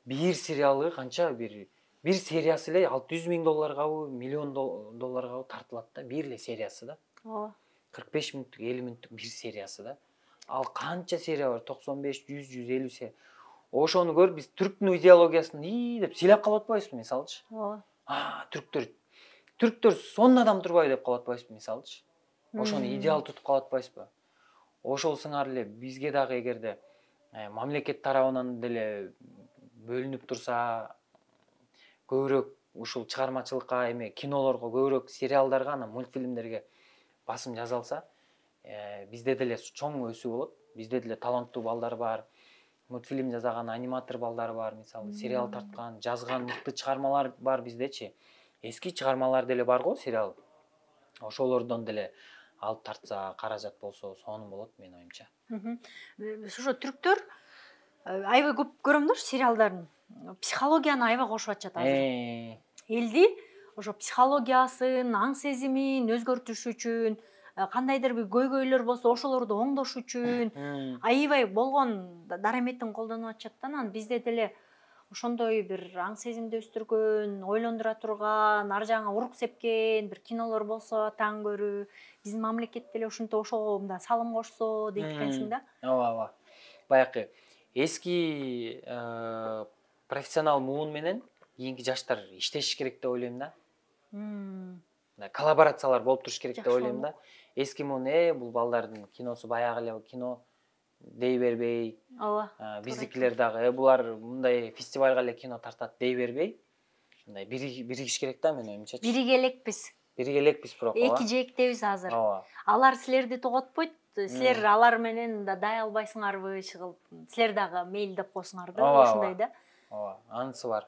бир сериалы канча бир сериясы эле $600,000 миллион долларга тартылат да, бир эле сериясы да. 45 мүнөттүк, 50 мүнөттүк бир сериясы да. Ал канча серия бар? 95, 100, 150 серия. Ошону көрүп биз түрктүн идеологиясын деп сыйлап калып атпайбызбы мисалычы? Түрктөр сонун адам турбайбы деп калып атпайбызбы мисалычы? Ошону идеал тутуп калып атпайбызбы? Ошол сыңар эле бизге дагы эгерде мамлекет тарабынан деле бөлүнүп турса, көбүрөөк ушул чыгармачылыкка, эме кинолорго, көбүрөөк сериалдарга, анан мультфильмдерге басым жасалса, бизде деле чоң өсүү болот. Бизде деле таланттуу балдар бар, мультфильм жасаган аниматор балдар бар, мисалы сериал тарткан, жазган мыкты чыгармалар бар биздечи. Эски чыгармалар деле бар го сериал. Ошолордон деле алып тартса, каражат болсо сонун болот менин оюмча. Ошо түрктөр аябай көп көрөм да сериалдарын. Психологияны аябай кошуп атышат азыр. Элди ошо психологиясын, аң сезимин өзгөртүш үчүн, кандайдыр бир көйгөйлөр болсо ошолорду оңдош үчүн аябай болгон дараметин колдонуп атышат да. Анан бизде деле ошондой бир аң сезимди өстүргөн, ойлондура турган, ар жагыңа урук сепкен бир кинолор болсо таң көрүү, биздин мамлекет деле ушинтип ошого мындай салым кошсо дейт экенсиң да. Ооба. Баягы эски профессионал муун менен кийинки жаштар иштеши керек деп ойлойм да. Коллаборациялар болуп туруш керек деп ойлойм да. Эски муун бул балдардын киносу баягы эле кино дей бербей, биздикилер дагы булар мындай фестивалга эле кино тартат дей бербей, мындай биригиш керек да менин оюмча. Биригелекпиз, бирок. Эки жээктебиз азыр. Алар силерди тоготпойт, силер алар менен да дай албайсыңарбы иш кылып, силер дагы мейли деп койсуңар да, ошондой да. Ооба, анысы бар.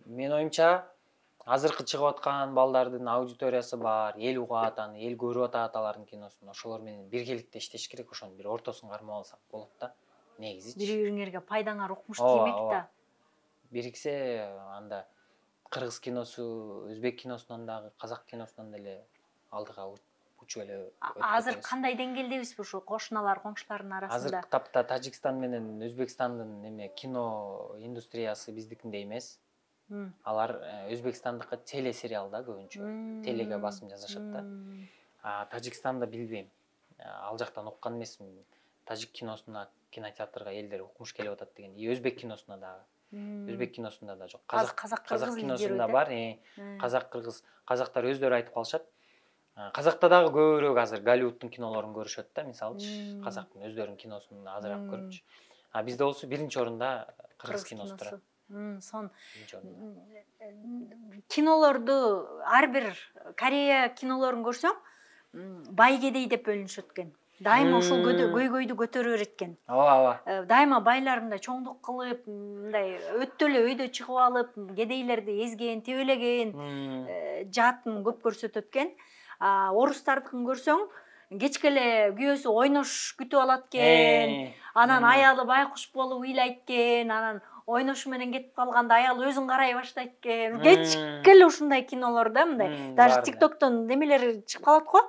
Менин оюмча азыркы чыгып аткан балдардын аудиториясы бар, эл угат, аны эл көрүп атат алардын киносун. Ошолор менен биргеликте иштеш керек, ошонун бир ортосун кармап алсак болот да. Негизичи. Бири-бириңерге пайдаңар укмуш тиймек да. Бириксе анда кыргыз киносу, өзбек киносунан дагы, казак киносунан деле алдыга учуп эле. Азыр кандай деңгээлдебиз ушу кошуналар, коңшулардын арасында? Азыр тапта Тажикстан менен Өзбекстандын кино индустриясы биздикиндей эмес. Алар Өзбекстандыкы телесериал да көбүнчө. Телеге басым жасашат да. Тажикстанда билбейм. Ал жактан уккан эмесмин. Тажик киносуна кинотеатрга элдер укмуш келип атат деген. Өзбек киносуна дагы. Өзбек киносунда да жок. Казак киносунда бар. Казак, кыргыз, казактар өздөрү айтып калышат. Казакта дагы көбүрөөк азыр Голливудтун кинолорун көрүшөт да, мисалычы. Казактын өздөрүнүн киносун азыраак көрүпчү. Бизде болсо биринчи орунда кыргыз киносу турат. Сон кинолорду ар бир Корея кинолорун көрсөң, бай кедей деп бөлүнүшөт экен. Дайыма ушул көйгөйдү көтөрө берет экен. Ооба. Дайыма байлар мындай чоңдук кылып, мындай өттө эле өйдө чыгып алып, кедейлерди эзген, тебелеген жаатын көп көрсөтөт экен. Орустардыкын көрсөң, кечке эле күйөөсү ойнош күтүп алат экен. Анан аялы байкуш болуп ыйлайт экен, анан ойношу менен кетип калганда аялы өзүн карай баштайт экен. Кечке эле ушундай кинолор да, мындай. Даже TikToктон немелер чыгып калат го.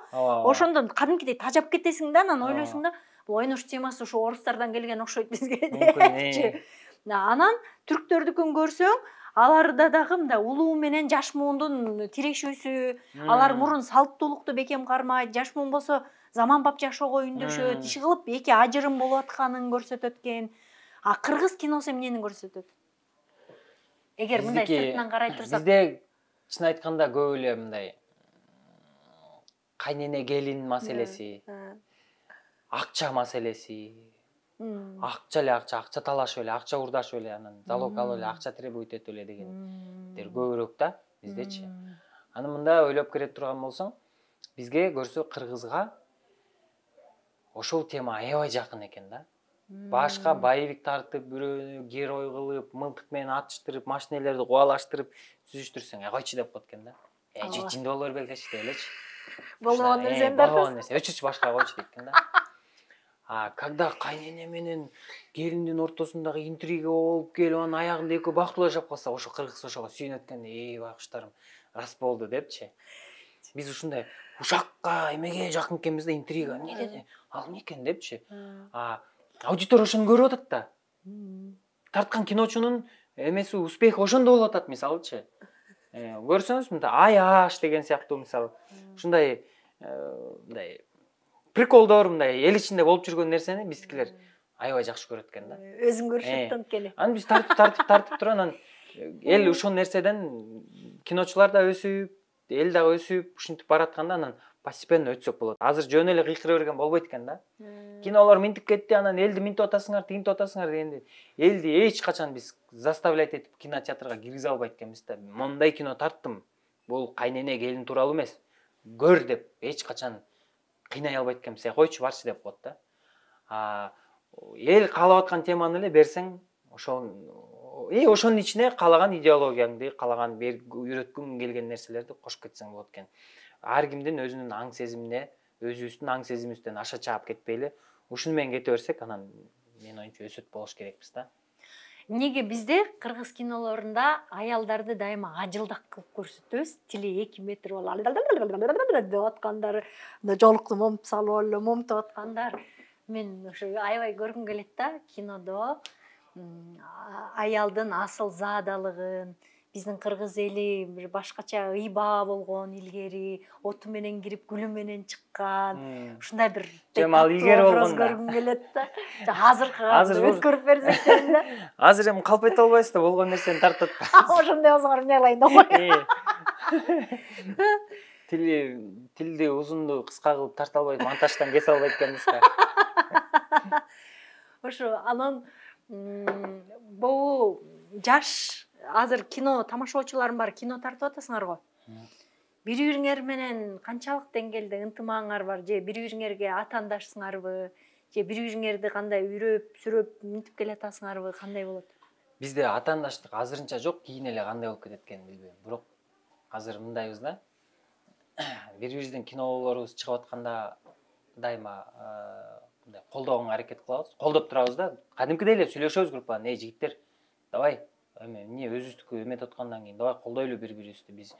Ошондон кадимкидей тажап кетесиң да, анан ойлойсуң да, бул ойнош темасы ушу орустардан келген окшойт бизге депчи. Анан түрктөрдүкүн көрсөң, аларда дагы мындай улуу менен жаш муундун тирешүүсү, алар мурун салттуулукту бекем кармайт, жаш муун болсо заманбап жашоого үндөшөт, иши кылып эки ажырым болуп атканын көрсөтөт экен. Кыргыз киносу эмнени көрсөтөт? Эгер мындай сыртынан карай турсак. Бизде чын айтканда көп эле мындай кайнене келин маселеси, акча маселеси, акча талашып эле, акча урдашып эле, анан залог алып эле, акча требует этип эле дегендер көбүрөөк да биздечи. Аны мында ойлоп кере турган болсоң, бизге көрсө кыргызга ошол тема аябай жакын экен да. Башка боевик тартып, бирөөнү герой кылып, мылтык менен атыштырып, машинелерди кубалаштырып сүзүштүрсөң, койчу деп коет экен да. Жинди боло бербей элечи деп элечи. Болгон нерсени болгон нерсе, өчүрчү башка койчу дейт экен да. А когда кайнене менен келиндин ортосундагы интрига болуп келип, анын аягында экөө бактуулашып калса, ошо кыргыз ошого сүйүнөт экен. Байкуштарым, рас болду депчи. Биз ушундай ушакка эмеге жакын экенбиз да, интрига. Эмне деди? Ал эмне экен депчи. Аудитория ошону көрүп атат да. Тарткан киночунун эмеси, успехи ошондо болуп атат, мисалычы. Көрсөңүз, мындай аяш деген сыяктуу, мисалы, ушундай мындай приколдор, мындай эл ичинде болуп жүргөн нерсени биздикилер аябай жакшы көрөт экен да. Өзүң көрүшөт анткени. Аны биз тартып туруп, анан эл ушул нерседен, киночулар да өсүп, эл дагы өсүп, ушинтип баратканда анан постепенно өтсөк болот. Азыр жөн эле кыйкыра берген болбойт экен да. Кинолор минтип кетти, анан элди минтип атасыңар, тигинтип атасыңар дегенде, элди эч качан биз заставлять этип кинотеатрга киргизе албайт экенбиз да. Мондай кино тарттым. Бул кайнене келин тууралуу эмес. Көр деп эч качан кыйнай албайт экенбиз. Койчу барчы деп коет да. Эл каалап аткан теманы эле берсең, ошонун ичине каалаган идеологияңды, каалаган үйрөткүң келген нерселерди кошуп кетсең болот экен. Ар кимдин өзүнүн аң сезимине, өзүбүздүн аң сезимибизден аша чаап кетпейли. Ушуну менен кете берсек, анан менин оюмча өсөт болуш керекпиз да. Эмнеге бизде кыргыз кинолорунда аялдарды дайыма ажылдак кылып көрсөтөбүз? Тили 2 метр болуп деп аткандар, жолукту момуп салып эле момтоп аткандар. Мен ошо аябай көргүм келет да, кинодо аялдын асыл заадалыгын, биздин кыргыз эли бир башкача ыйбаа болгон илгери, оту менен кирип гүлү менен чыккан, ушундай бир илгери болгон да. Көргүм келет да. Азыркы өткөрүп берсек да. Азыр эми калп айта албайсыз да, болгон нерсени тартат. Ошондой болсоңор эмне кылайын деп кой. Тилди узунду кыска кылып тарта албайт, монтаждан кесе албайт экенбиз да. Ошо анан могу жаш азыр кино тамашачылардын баары кино тартып атасыңар го. Бири-бириңер менен канчалык деңгээлде ынтымагыңар бар, же бири-бириңерге атаандашсыңарбы, же бири-бириңерди кандай үйрөп-сүрөп минтип келатасыңарбы, кандай болот? Бизде атаандаштык азырынча жок, кийин эле кандай болуп кетет экенин билбейм. Бирок азыр мындайбыз да. Бири-бирибиздин кинолорубуз чыгып атканда дайыма мындай колдогонго аракет кылабыз, колдоп турабыз да. Кадимкидей эле сүйлөшөбүз группадан, жигиттер, давай, эмне өзүбүздүкү эметип аткандан кийин давай колдойлу бири-бирибизди. Биз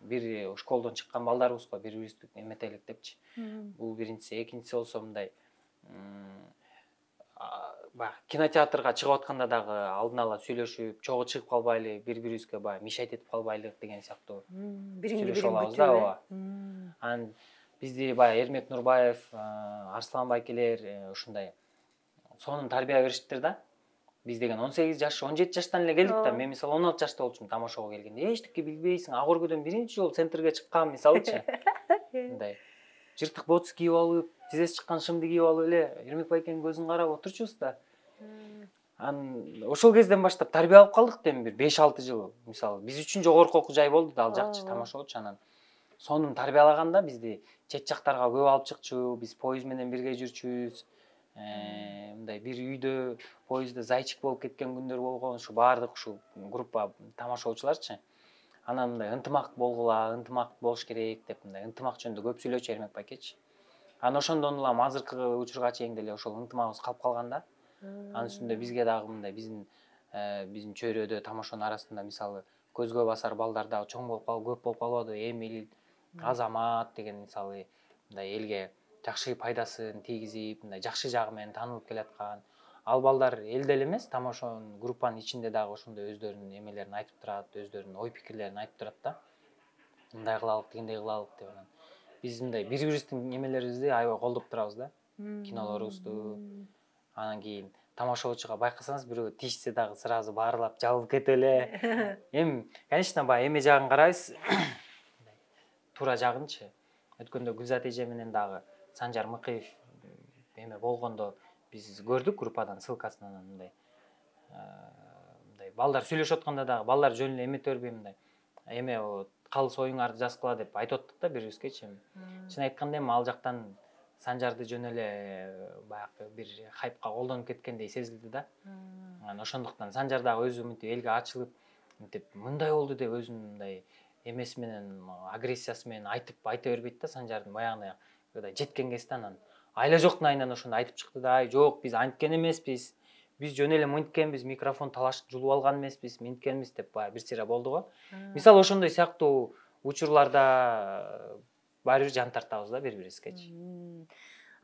бир школдон чыккан балдарбыз го, бири-бирибизди эметелик депчи. Бул биринчиси, экинчиси болсо мындай кинотеатрга чыгып атканда дагы алдын ала сүйлөшүп, чогуу чыгып калбайлы, бири-бирибизге мишайт этип калбайлык деген сыяктуу. Сүйлөшүп алабыз да, ооба. Анан бизди Эрмек Нурбаев, Арслан Байкелер ушундай сонун тарбия беришиптир да. Биз деген 18 жаш, 17 жаштан эле келдик да. Мен мисалы 16 жашта болчумун тамашага келгенде. Эчтеке билбейсиң, ак өргөдөн биринчи жолу центрге чыккан, мисалычы. Мындай жыртык ботс кийип алып, тизеси чыккан шымды кийип алып эле Эрмек байкенин көзүн карап отурчубуз да. Анан ошол кезден баштап тарбия алып калдык да, бир 5-6 жыл. Мисалы биз үчүн жогорку окуу жай болду да, ал жакчы тамашачы. Анан сонун тарбиялаганда бизди чет жактарга көп алып чыкчу, биз поезд менен бирге жүрчүбүз. Мындай бир үйдө поездде зайчик болуп кеткен күндөр болгон, ушу баардык ушу группа тамашачыларчы. Анан мындай ынтымак болгула, ынтымак болуш керек деп мындай ынтымак жөнүндө көп сүйлөчү Эрмек байкечи. Анан ошондон улам азыркы учурга чейин деле ошол ынтымагыбыз калып калган да. Анын үстүндө бизге дагы мындай биздин чөйрөдө тамашанын арасында мисалы көзгө басар балдар дагы чоң болуп калып, көп болуп калбады. Эмил, Азамат деген мисалы мындай элге жакшы пайдасын тийгизип, мындай жакшы жагы менен таанылып келаткан. Ал балдар элде эле эмес, тамашанын группанын ичинде дагы ошондой өздөрүнүн эмелерин айтып турат, өздөрүнүн ой пикирлерин айтып турат да. Мындай кылалык, тигиндей кылалык деп анан биз мындай бири-бирибиздин эмелерибизди аябай колдоп турабыз да. Кинолорубузду. Анан кийин тамашачыга байкасаңыз бирөө тиешсе дагы сразу баарлап жалып кетип эле. Эми, конечно, эме жагын карайбыз. Туура жагынчы. Өткөндө Гүлзат эже менен дагы Санжар Мыкыев эме болгондо биз көрдүк группадан ссылкасын, мындай балдар сүйлөшүп атканда дагы балдар жөнүндө эмете бербей мындай эме болот. калыс оюңарды жазгыла деп айтып аттык да бирибизгечи. Чын айтканда эми ал жактан Санжарды жөн эле баягы бир хайпка колдонуп кеткендей сезилди да. Анан ошондуктан Санжар дагы өзү мынтип элге ачылып, мынтип мындай болду деп өзүнүн мындай эмеси менен, агрессиясы менен айта бербейт да Санжардын баягындай жеткен кезде анан айла жоктун айынан ошондо айтып чыкты да, ай жок, биз анткен эмеспиз. Биз жөн эле мынткенбиз, микрофон талашып жулуп алган эмеспиз, минткенбиз деп баягы бир сыйра болду го. Мисалы ошондой сыяктуу учурларда баары бир жан тартабыз да бири-бирибизгечи.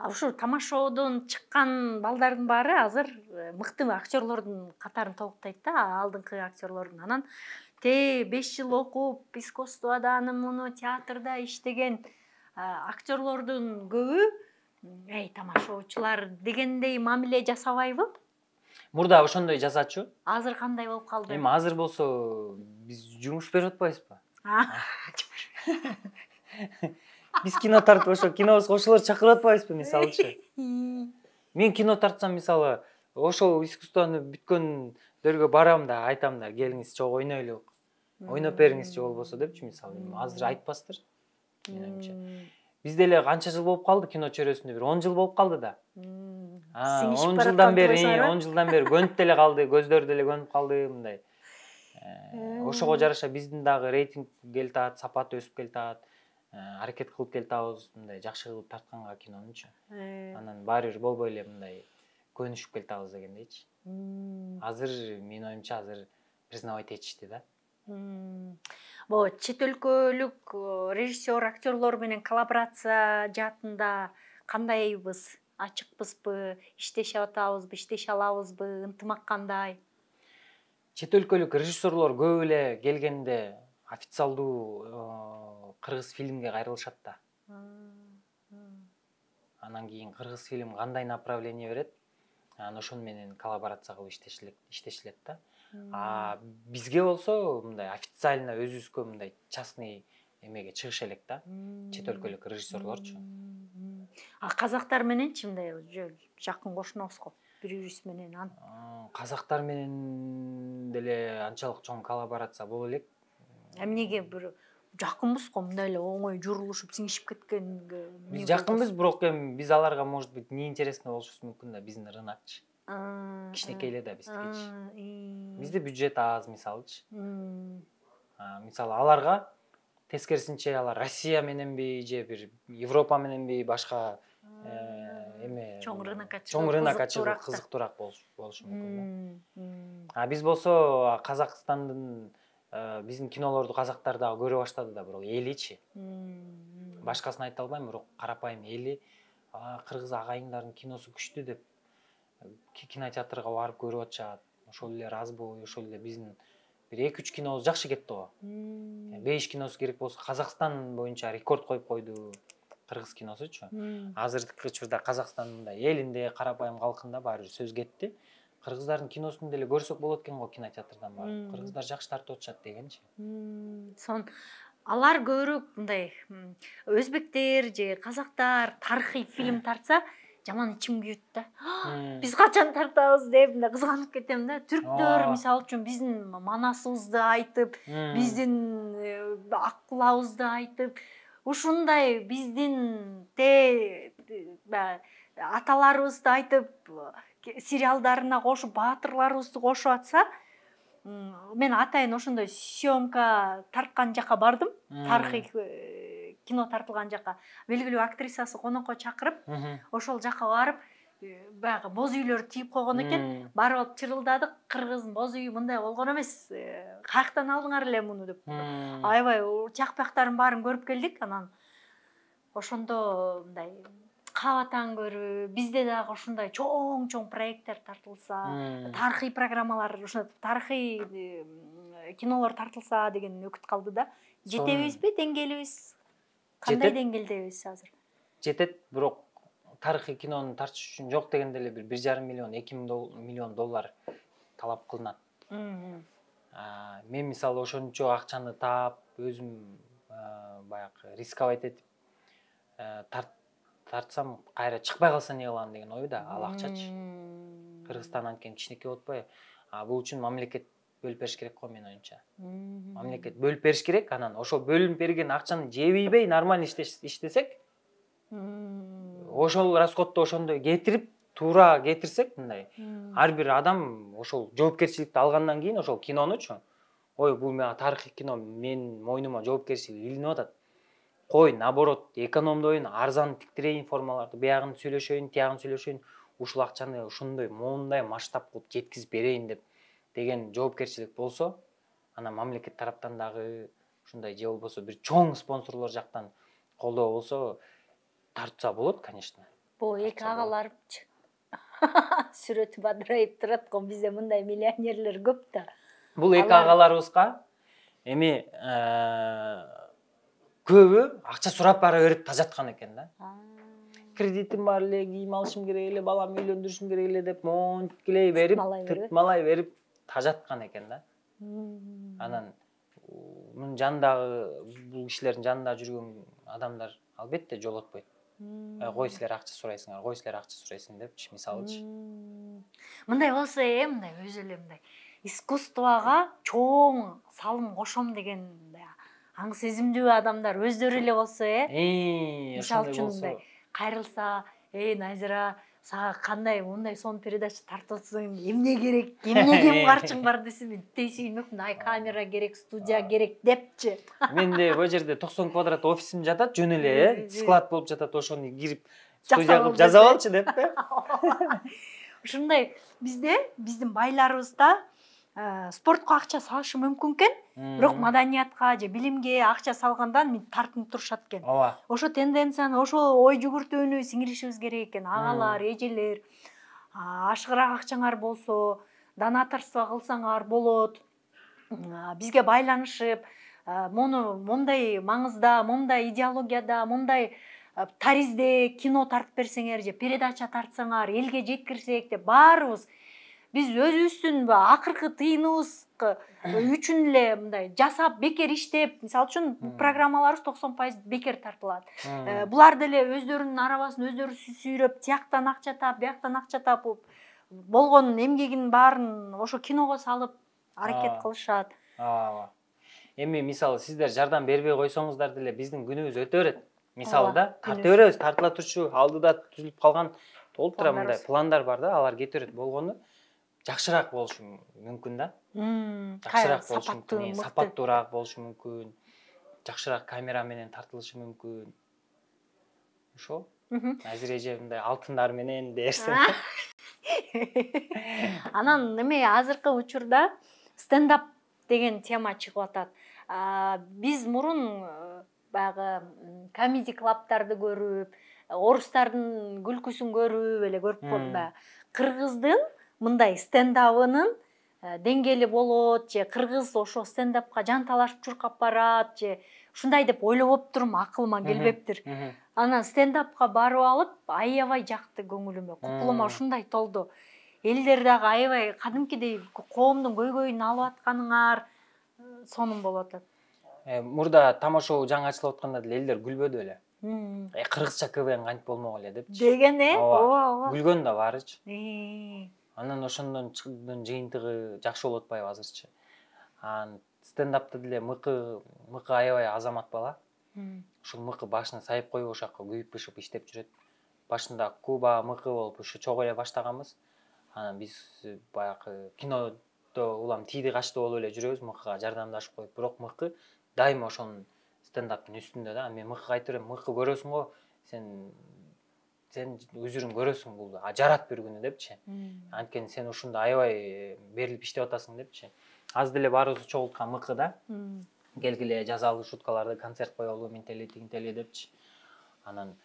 Ушу тамашоодон чыккан балдардын баары азыр мыкты актерлордун катарын толуктайт да, алдыңкы актерлордун. Анан 5 жыл окуп, искусствода, аны муну театрда иштеген актерлордун көбү тамашоочулар дегендей мамиле жасабайбы? Мурда ошондой жасачу. Азыр кандай болуп калды? Эми азыр болсо биз жумуш берип атпайбызбы? Биз кино тартып ошо кинобузга ошолор чакырып атпайбызбы мисалычы? Мен кино тартсам мисалы ошол искусствону бүткөндөргө барам да айтам да, келиңиз чогуу ойнойлу. Ойноп бериңизчи болбосо депчи мисалы. Азыр айтпастыр. Менимче. Бизде эле канча жыл болуп калды кино чөйрөсүндө, бир 10 жыл болуп калды да. 10 жылдан бери көнүп деле калды, көздөр деле көнүп калды мындай. Ошого жараша биздин дагы рейтинг келтат, сапаты өсүп келтат, аракет кылып келтабыз мындай жакшы кылып тартканга кинонучу. Анан баары бир болбой эле мындай көнүшүп келтабыз дегендейчи. Азыр менин оюмча азыр признавать этишти да. Бул чет өлкөлүк режиссер, актерлор менен коллаборация жаатында кандайбыз? Ачыкпызбы? Иштеше атабызбы, иштеше алабызбы? Ынтымак кандай? Чет өлкөлүк режиссерлор көп эле келгенде официалдуу кыргыз фильмге кайрылышат да. Анан кийин кыргыз фильм кандай направление берет, анан ошону менен коллаборация кылып иштешилет да. Бизге болсо мындай официально өзүбүзгө мындай частный эмеге чыгыш элек да. Чет өлкөлүк режиссерлорчу. Казактар мененчи мындай жакын кошунобуз го. Бири-бирибиз менен Казактар менен деле анчалык чоң коллаборация боло элек. Эмнеге бир жакынбыз го, мындай эле оңой журулушуп, сиңишип кеткенге. Биз жакынбыз, бирок эми биз аларга может быть неинтересно болушубуз мүмкүн да, биздин рынокчу. Кичинекей эле да биздикичи. Бизде бюджет аз мисалычы. Мисалы аларга тескерисинче алар Россия мененби же бир Европа мененби башка эме Чоң рынок ачылып кызыктуураак болушу мүмкүн да. Биз болсо Казакстандын биздин кинолорду казактар дагы көрө баштады да, бирок эличи. Башкасын айта албайм, бирок карапайым эли кыргыз агайыңдардын киносу күчтүү деп кинотеатрга барып көрүп атышат. Ошол эле Разбой, ошол эле биздин бир 2-3 кинобуз жакшы кетти го. 5 киносу керек болсо Казакстан боюнча рекорд коюп койду кыргыз киносучу. Азыркы учурда Казакстандын мындай элинде, карапайым калкында баары бир сөз кетти. Кыргыздардын киносун деле көрсөк болот экен го кинотеатрдан барып. Кыргыздар жакшы тартып атышат дегенчи. Алар көбүрөөк мындай өзбектер же казактар тарыхый фильм тартса, жаман ичим күйөт да. Биз качан тартабыз деп мындай кызганып кетем да. Түрктөр мисалы үчүн биздин манасыбызды айтып, биздин акылабызды айтып, ушундай биздин аталарыбызды айтып, сериалдарына кошуп, баатырларыбызды кошуп атса, мен атайын ошондой съемка тарткан жака бардым. Тарыхый кино тартылган жака. Белгилүү актрисасы конокко чакырып, ошол жака барып, баягы боз үйлөр тийип койгон экен. Барып алып чырылдадык, кыргыздын боз үйү мындай болгон эмес. Каяктан алдыңар эле муну деп. Аябай чакпактарын баарын көрүп келдик. Анан ошондо мындай кабатан көрүп, бизде дагы ушундай чоң проекттер тартылса, тарыхый программалар, ошо тарыхый кинолор тартылса деген өкүт калды да. Жетебизби, деңгээлибиз? Кандай деңгээлдебиз азыр? Жетет, бирок тарыхый кинону тартыш үчүн жок дегенде эле 1,5 миллион, 2 миллион доллар талап кылынат. Мен мисалы ошончо акчаны таап, өзүм баягы рисковать этип тартсам, кайра чыкпай калса эмне кылам деген ойда, ал акчачы. Кыргызстан анткени кичинекей болуп атпайбы. Бул үчүн мамлекет бөлүп бериш керек го менин оюмча. Мамлекет бөлүп бериш керек, анан ошол бөлүнүп берген акчаны жебейбей нормально иштесек, ошол расходду ошондой кетирип, туура кетирсек, мындай ар бир адам ошол жоопкерчиликти алгандан кийин ошол кинонучу, ой, бул мага тарыхый кино, мен мойнума жоопкерчилик илинип атат. Кой, наоборот, экономдоюн, арзан тиктирейин формаларды, биягын сүйлөшөйүн, тиягын сүйлөшөйүн, ушул акчаны ушундай, моундай масштаб кылып жеткизип берейин деген жоопкерчилик болсо, анан мамлекет тараптан дагы ушундай же болбосо бир чоң спонсорлор жактан колдоо болсо, тартса болот, конечно. Бул эки агаларымчы сүрөтү бадырайып турат го, бизде мындай миллионерлер көп да. Бул эки агаларыбызга эми көбү акча сурап бара берип тажаткан экен да. Кредитим бар эле, кийим алышым керек эле, баламды үйлөндүрүшүм керек эле деп монткилей берип, тыртмалай берип тажаткан экен да. Анан мунун жанындагы бул кишилердин жанында жүргөн адамдар албетте жолотпойт. Кой силер акча сурайсыңар, кой силер акча сурайсың депчи, мисалычы. Мындай болсо мындай өзү эле мындай искусствого чоң салым кошом деген аң сезимдүү адамдар өздөрү эле болсо, мисалы үчүн мындай кайрылса, Назира, сага кандай мындай сонун передача тартып атсың, эмне керек, эмнеге карчың бар десе, мен тесүйүнөк, мындай камера керек, студия керек депчи. Менде бул жерде 90 квадрат офисим жатат, жөн эле склад болуп жатат, ошону кирип студия кылып жазап алчы деп. Ушундай биздин байларыбыз да спортко акча салышы мүмкүн экен, бирок маданиятка же билимге акча салгандан тартынып турушат экен. Ошо тенденцияны, ошол ой жүгүртүүнү сиңиришибиз керек экен. Агалар, эжелер, ашыгыраак акчаңар болсо, донаторство кылсаңар болот. Бизге байланышып, мондай маңызда, мондай идеологияда, мондай таризде кино тартып берсеңер же передача тартсаңар, элге жеткирсек деп баарыбыз биз өзүбүздүн акыркы тыйыныбыз үчүн эле мындай жасап, бекер иштеп, мисалы үчүн программаларыбыз 90% бекер тартылат. Булар деле өздөрүнүн арабасын өздөрү сүйрөп, тияктан акча таап, бияктан акча тапып, болгон эмгегин баарын ошо киного салып аракет кылышат. Эми мисалы сиздер жардам бербей койсоңуздар деле биздин күнүбүз өтө берет. Мисалы да тарта беребиз, тартыла турчу, алдыда түзүлүп калган толтура мындай пландар бар да, алар кете берет. Болгону жакшыраак болушу мүмкүн да. Жакшыраак болушу мүмкүн, сапаттуураак болушу мүмкүн. Жакшыраак камера менен тартылышы мүмкүн. Ошо. Азыр эже мындай алтындар менен дерсең. Анан эме азыркы учурда стендап деген тема чыгып атат. Биз мурун баягы комеди клабтарды көрүп, орустардын күлкүсүн көрүп эле көрүп да. Кыргыздын мындай стендабынын деңгээли болот же кыргыз ошо стендапка жан талашып чуркап барат же ушундай деп ойлоп турум, акылыма келбептир. Анан стендапка барып алып, аябай жакты көңүлүмө, кукулума ушундай толду. Элдер дагы аябай кадимкидей коомдун көйгөйүн алып атканыңар сонун болуп атат. Мурда тамашоо жаңы ачылып атканда деле элдер күлбөдү эле. Кыргызча КВН кантип болмок эле депчи. Деген ооба. Күлгөн да барычы. Анан ошондон жыйынтыгы жакшы болуп атпайбы азырчы. Стендапта деле мыкы аябай азамат бала. Ушул мыкы башына сайып коюп ошакка күйүп-бышып иштеп жүрөт. Башында Куба мыкы болуп ушу чогуу эле баштаганбыз. Анан биз баягы кинодо улам тийди качты болуп эле жүрөбүз, мыкыга жардамдашып коюп, бирок мыкы дайыма ошонун стендаптын үстүндө да. Мен мыкыга айтып берем, мыкы көрөсүң го, сен өзүрүң көрөсүң бул жарат бир күнү депчи. Анткени сен ушунда аябай берилип иштеп атасың депчи. Аз деле баарыбызды чогулткан мыкы да. Келгиле жазалы шуткаларды концерт коелу, ментели депчи. Анан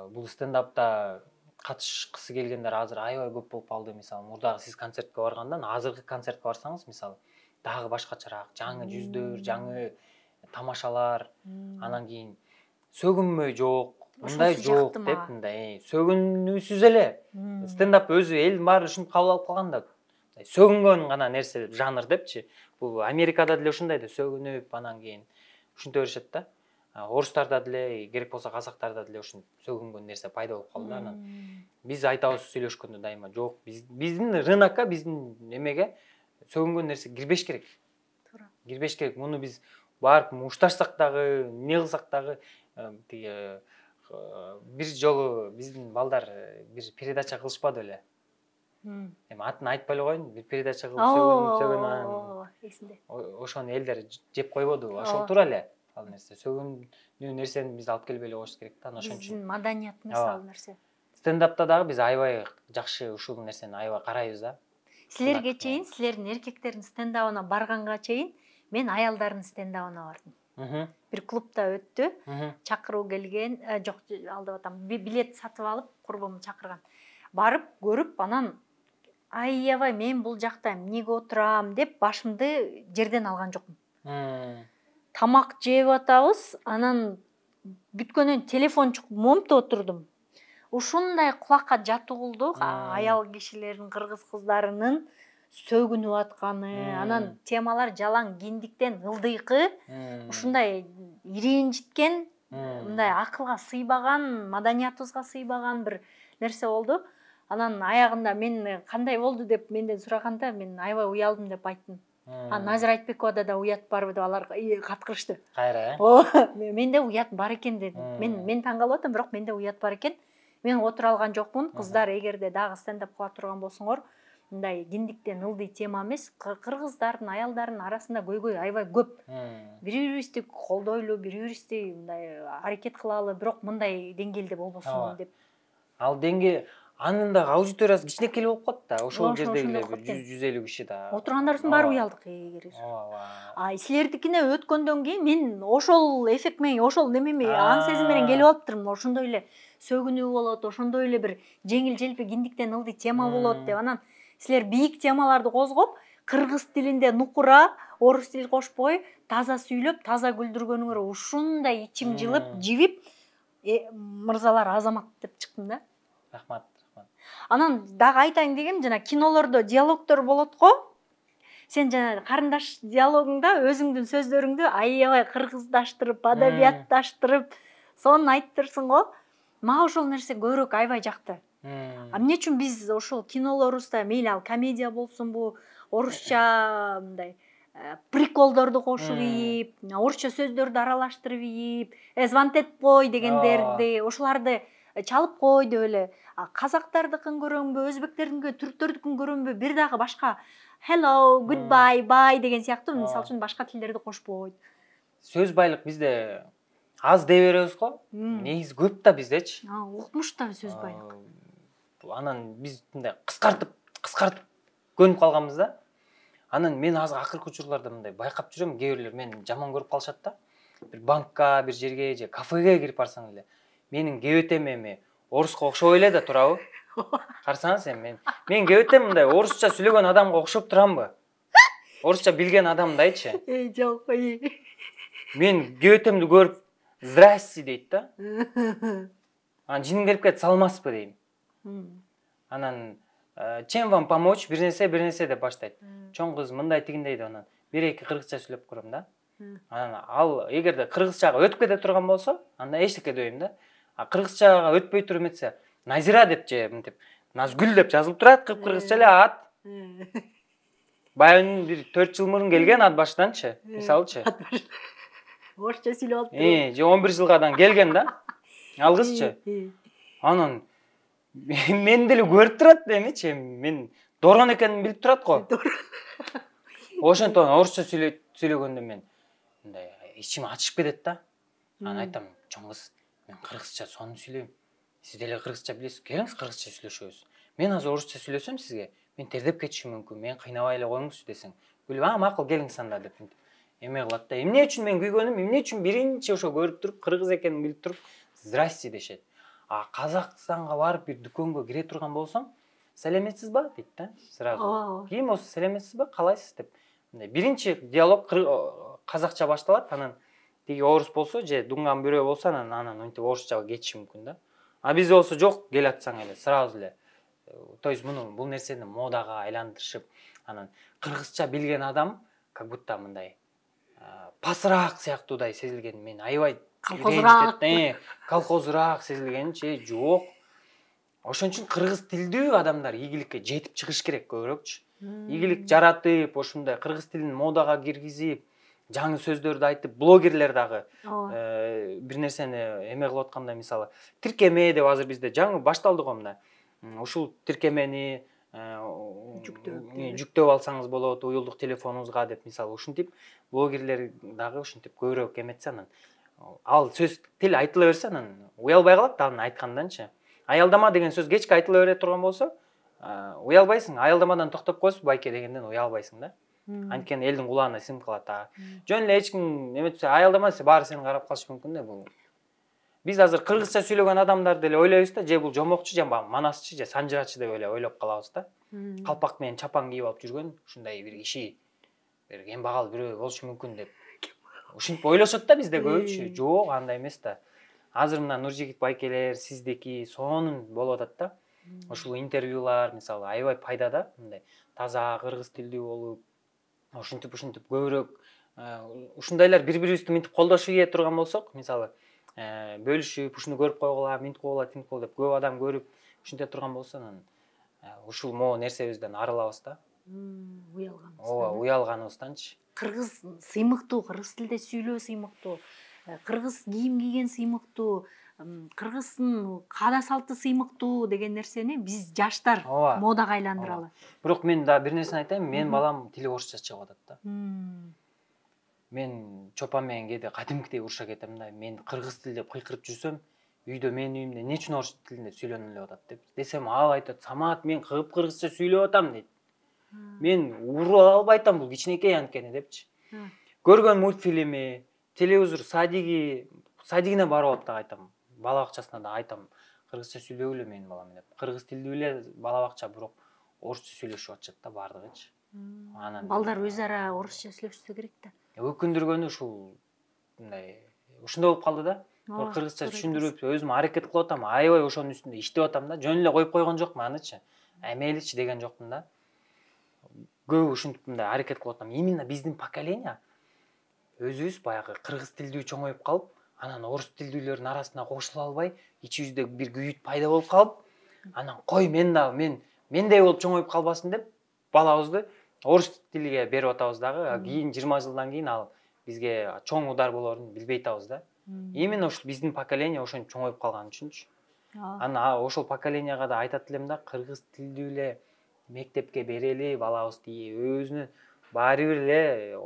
бул стендапта катышкысы келгендер азыр аябай көп болуп калды. Мисалы, мурдагы сиз концертке баргандан азыркы концертке барсаңыз, мисалы, дагы башкачараак, жаңы жүздөр, жаңы тамашалар, анан кийин сөгүнмөй жок, мындай жок деп, мындай сөгүнүүсүз эле. Стендап өзү элдин баары ушинтип кабыл алып калган да. Сөгүнгөн гана нерсе деп, жанр депчи. Бул Америкада деле ушундай да, сөгүнүп, анан кийин ушинте беришет да. Орустарда деле, керек болсо казактарда деле ушинтип сөгүнгөн нерсе пайда болуп калды да. Анан биз айтабыз сүйлөшкөндө дайыма жок, биздин рынокко, биздин эмеге сөгүнгөн нерсе кирбеш керек. Туура. Кирбеш керек. Муну биз барып мушташсак дагы, эмне кылсак дагы тиги бир жолу биздин балдар бир передача кылышпады беле. Эми атын айтпай эле коеюн, бир передача кылып сөгүн эсимде. ошону элдер жеп койбоду. Ошол туура эле ал нерсе. Сөгүндүү нерсени биз алып келбей эле коюш керек да. Ошон үчүн Биздин маданиятыбыз ал нерсе. стендапта дагы биз аябай жакшы ушул нерсени аябай карайбыз да. Силерге чейин, силердин эркектердин стендабына барганга чейин мен аялдардын стендабына бардым. Бир клубда өттү. Чакыруу келген, жок, алдап атам. Билет сатып алып, курбум чакырган. Барып, көрүп, анан аябай мен бул жакта эмнеге отурам деп башымды жерден алган жокмун. Тамак жеп атабыз, анан бүткөндөн телефон чукуп момто отурдум. Ушундай кулакка жат угулду, аял кишилердин, кыргыз кыздарынын сөгүнүп атканы, анан темалар жалаң киндиктен ылдыйкы, ушундай ирэнжиткен, мындай акылга сыйбаган, маданиятыбызга сыйбаган бир нерсе болду. Анан аягында мен кандай болду деп менден сураганда, мен аябай уялдым деп айттым. Назира Айтбековада да уят барбы деп алар каткырышты. Кайра? Менде уят бар экен дедим. Мен таң калып атам, бирок менде уят бар экен. Мен отура алган жокмун. Кыздар, эгерде дагы стендап кыла турган болсоңор, мындай киндиктен ылдый тема эмес, кыргыздардын, аялдардын арасында көйгөй аябай көп. Бири-бирибизди колдойлу, бири-бирибизди мындай аракет кылалы, бирок мындай деңгээлде болбосун деп. Ал деңгээль анын дагы аудиториясы кичинекей болуп калат да. Ошол жердегилер 100-150 киши да. Отургандарыбыздын баары уялдык. Силердикине өткөндөн кийин мен ошол эффект менен, ошол немеми, аң сезим менен келип алыптырмын. Ошондой эле сөгүнүү болот, ошондой эле бир жеңил-желпи киндиктен ылдый тема болот деп. Анан силер бийик темаларды козгоп, кыргыз тилинде нукура, орус тил кошпой, таза сүйлөп, таза күлдүргөнүңөр ушундай ичим жылып, жибип, мырзалар азамат деп чыктым да. Рахмат. Анан дагы айтайын дегем, жана кинолордо диалогдор болот го. Сен жана карындаш диалогуңда өзүңдүн сөздөрүңдү аябай кыргыздаштырып, адабиятташтырып, сонун айттырсың го. Мага ошол нерсе көбүрөөк аябай жакты. Эмне үчүн биз ошол кинолорубузда мейли ал комедия болсунбу, орусча мындай приколдорду кошуп ийип, орусча сөздөрдү аралаштырып ийип, звонтет кой дегендерди, ошоларды чалып кой деп эле. Казактардыкын көрөмбү, өзбектердикин, түрктөрдүкүн көрөмбү, бир дагы башка hello, goodbye, bye деген сыяктуу, мисалы үчүн башка тилдерди кошпойт. Сөз байлык бизде аз дей беребиз го. Негизи көп да биздечи. Укмуш да сөз байлык. Анан биз мындай кыскартып көнүп калганбыз да. Анан мен азыр акыркы учурларда мындай байкап жүрөм, кээ бирлер мени жаман көрүп калышат да. Бир банкка, бир жерге же кафеге кирип барсаң эле, менин кебетем эми оруска окшой эле да турабы? Карасаңыз эми мен кебетем мындай орусча сүйлөгөн адамга окшоп турамбы? Орусча билген адамдайчы. Жок. Мен кебетемди көрүп, здрасте дейт да. Анан жиним келип кетип салмаспы дейм. Анан чем вам помочь? Бир нерсе деп баштайт. Чоң кыз мындай тигиндей деп анан бир-эки кыргызча сүйлөп көрөм да. Анан ал эгерде кыргызчага өтүп кете турган болсо, анда эчтеке дебейм да. Кыргызчага өтпөй туруп эметсе, Назира деп же мынтип, Назгүл деп жазылып турат, кыргызча эле ат. Баягы бир 4 жыл мурун келген ат башыданчы, мисалычы. Орусча сүйлөп алып. Же 11 жылгадан келген да. Ал кызчы. Анан мен деле көрүп турат эмичи, мен Дорон экенин билип турат го. Ошондон орусча сүйлөгөндө мен мындай ичим ачышып кетет да. Анан айтам, чоң кыз, мен кыргызча сонун сүйлөйм. Сиз деле кыргызча билесиз, келиңиз кыргызча сүйлөшөбүз. Мен азыр орусча сүйлөсөм сизге, мен тердеп кетишим мүмкүн, мен кыйнабай эле коюңузчу десең. Күлүп, макул келиңиз анда деп эме кылат да. Эмне үчүн мен күйгөнүм, эмне үчүн биринчи ошо көрүп туруп, кыргыз экенин билип туруп, здрасте дешет. Казакстанга барып бир дүкөнгө кире турган болсоң, салеметсиз ба дейт да, сразу. Ким болсо салеметсиз ба, калайсыз деп. Биринчи диалог казакча башталат, анан тиги орус болсо же дуңган бирөө болсо анан монтип орусчага кетиши мүмкүн да. Бизде болсо жок, кел атсаң эле сразу эле. То есть бул нерсени модага айландырышып, анан кыргызча билген адам как будто мындай пасыраак сыяктуудай сезилген, мен аябай колхозураак сезилгенчи жок. Ошон үчүн кыргыз тилдүү адамдар ийгиликке жетип чыгыш керек көбүрөөкчү. ийгилик жаратып, ошундай кыргыз тилин модага киргизип, жаңы сөздөрдү айтып, блогерлер дагы бир нерсени эме кылып атканда, мисалы, тиркеме деп азыр бизде жаңы башталды го мына. Ушул тиркемени жүктөп алсаңыз болот уюлдук телефонуңузга деп, мисалы, ушинтип блогерлер дагы ушинтип көбүрөөк эметсе, анан ал сөз тил айтыла берсе, анан уялбай калат, анын айтканданчы. Аялдама деген сөз кечке айтыла бере турган болсо, уялбайсың, аялдамадан токтоп койсуң байке дегенден уялбайсың да. Анткени элдин кулагына сиңип калат. Жөн эле эч ким эметсе, аялдама десе баары сени карап калышы мүмкүн да. Бул биз азыр кыргызча сүйлөгөн адамдар деле ойлойбуз да, же бул жомокчу, же манасчы, же санжырачы деп эле ойлоп калабыз да. Калпак менен чапан кийип алып жүргөн ушундай бир киши, бир кембагал бирөө болушу мүмкүн деп ушинтип ойлошот да бизде көбүчү. Жок, андай эмес да. Азыр мына Нуржигит байкелер, сиздики сонун болуп атат да. Ушул интервьюлар, мисалы, аябай пайда да, мындай таза кыргыз тилдүү болуп, ушинтип көбүрөөк ушундайлар бири-бирибизди мынтип колдошуп ийе турган болсок, мисалы, бөлүшүп, ушуну көрүп койгула, мынтип койгула, тинтип койгула деп көп адам көрүп ушинте турган болсо, анан ушул могу нерсебизден арылабыз да. Уялганыбыздан. Ооба, уялганыбызданчы. Кыргыз сыймыктуу, кыргыз тилде сүйлөө сыймыктуу, кыргыз кийим кийген сыймыктуу, кыргыздын каада салты сыймыктуу деген нерсени биз жаштар модага айландыралы. Бирок мен да бир нерсени айтайын, менин балам тили орусча чыгып атат да. Мен чопан менен кээде кадимкидей уруша кетем да. Мен кыргыз тил деп кыйкырып жүрсөм, үйдө менин үйүмдө не үчүн орус тилинде сүйлөнүп эле атат деп десем, ал айтат, Самат, мен кыргызча сүйлөп атам дейт. Мен уруп албай атам, бул кичинекей анткени депчи. Көргөн мультфильми, телевизор, садигине барып алып да айтам. Бала бакчасына да айтам, кыргызча сүйлөгүлө менин балам деп. Кыргыз тилдүү эле бала бакча, бирок орусча сүйлөшүп атышат да бардыгычы. Анан балдар өз ара орусча сүйлөшсө керек да. Өкүндүргөнү ушул мындай ушундай болуп калды да. Кыргызча түшүндүрүп өзүм аракет кылып атам, аябай ошонун үстүндө иштеп атам да. Жөн эле коюп койгон жокмун анычы. Мейличи деген жокмун да. Көп ушинтип мындай аракет кылып атам. Именно биздин поколение өзүбүз баягы кыргыз тилдүү чоңоюп калып, анан орус тилдүүлөрдүн арасына кошула албай, ичибизде бир күйүт пайда болуп калып, анан кой мендей болуп чоңоюп калбасын деп балабызды орус тилиге берип атабыз дагы. Кийин 20 жылдан кийин ал бизге чоң удар болорун билбей атабыз да. Именно ушул биздин поколение ошентип чоңоюп калган үчүнчү. Анан ошол поколениега да айтат элем да, кыргыз тилдүү эле мектепке берели балабызды, өзүнүн баары бир эле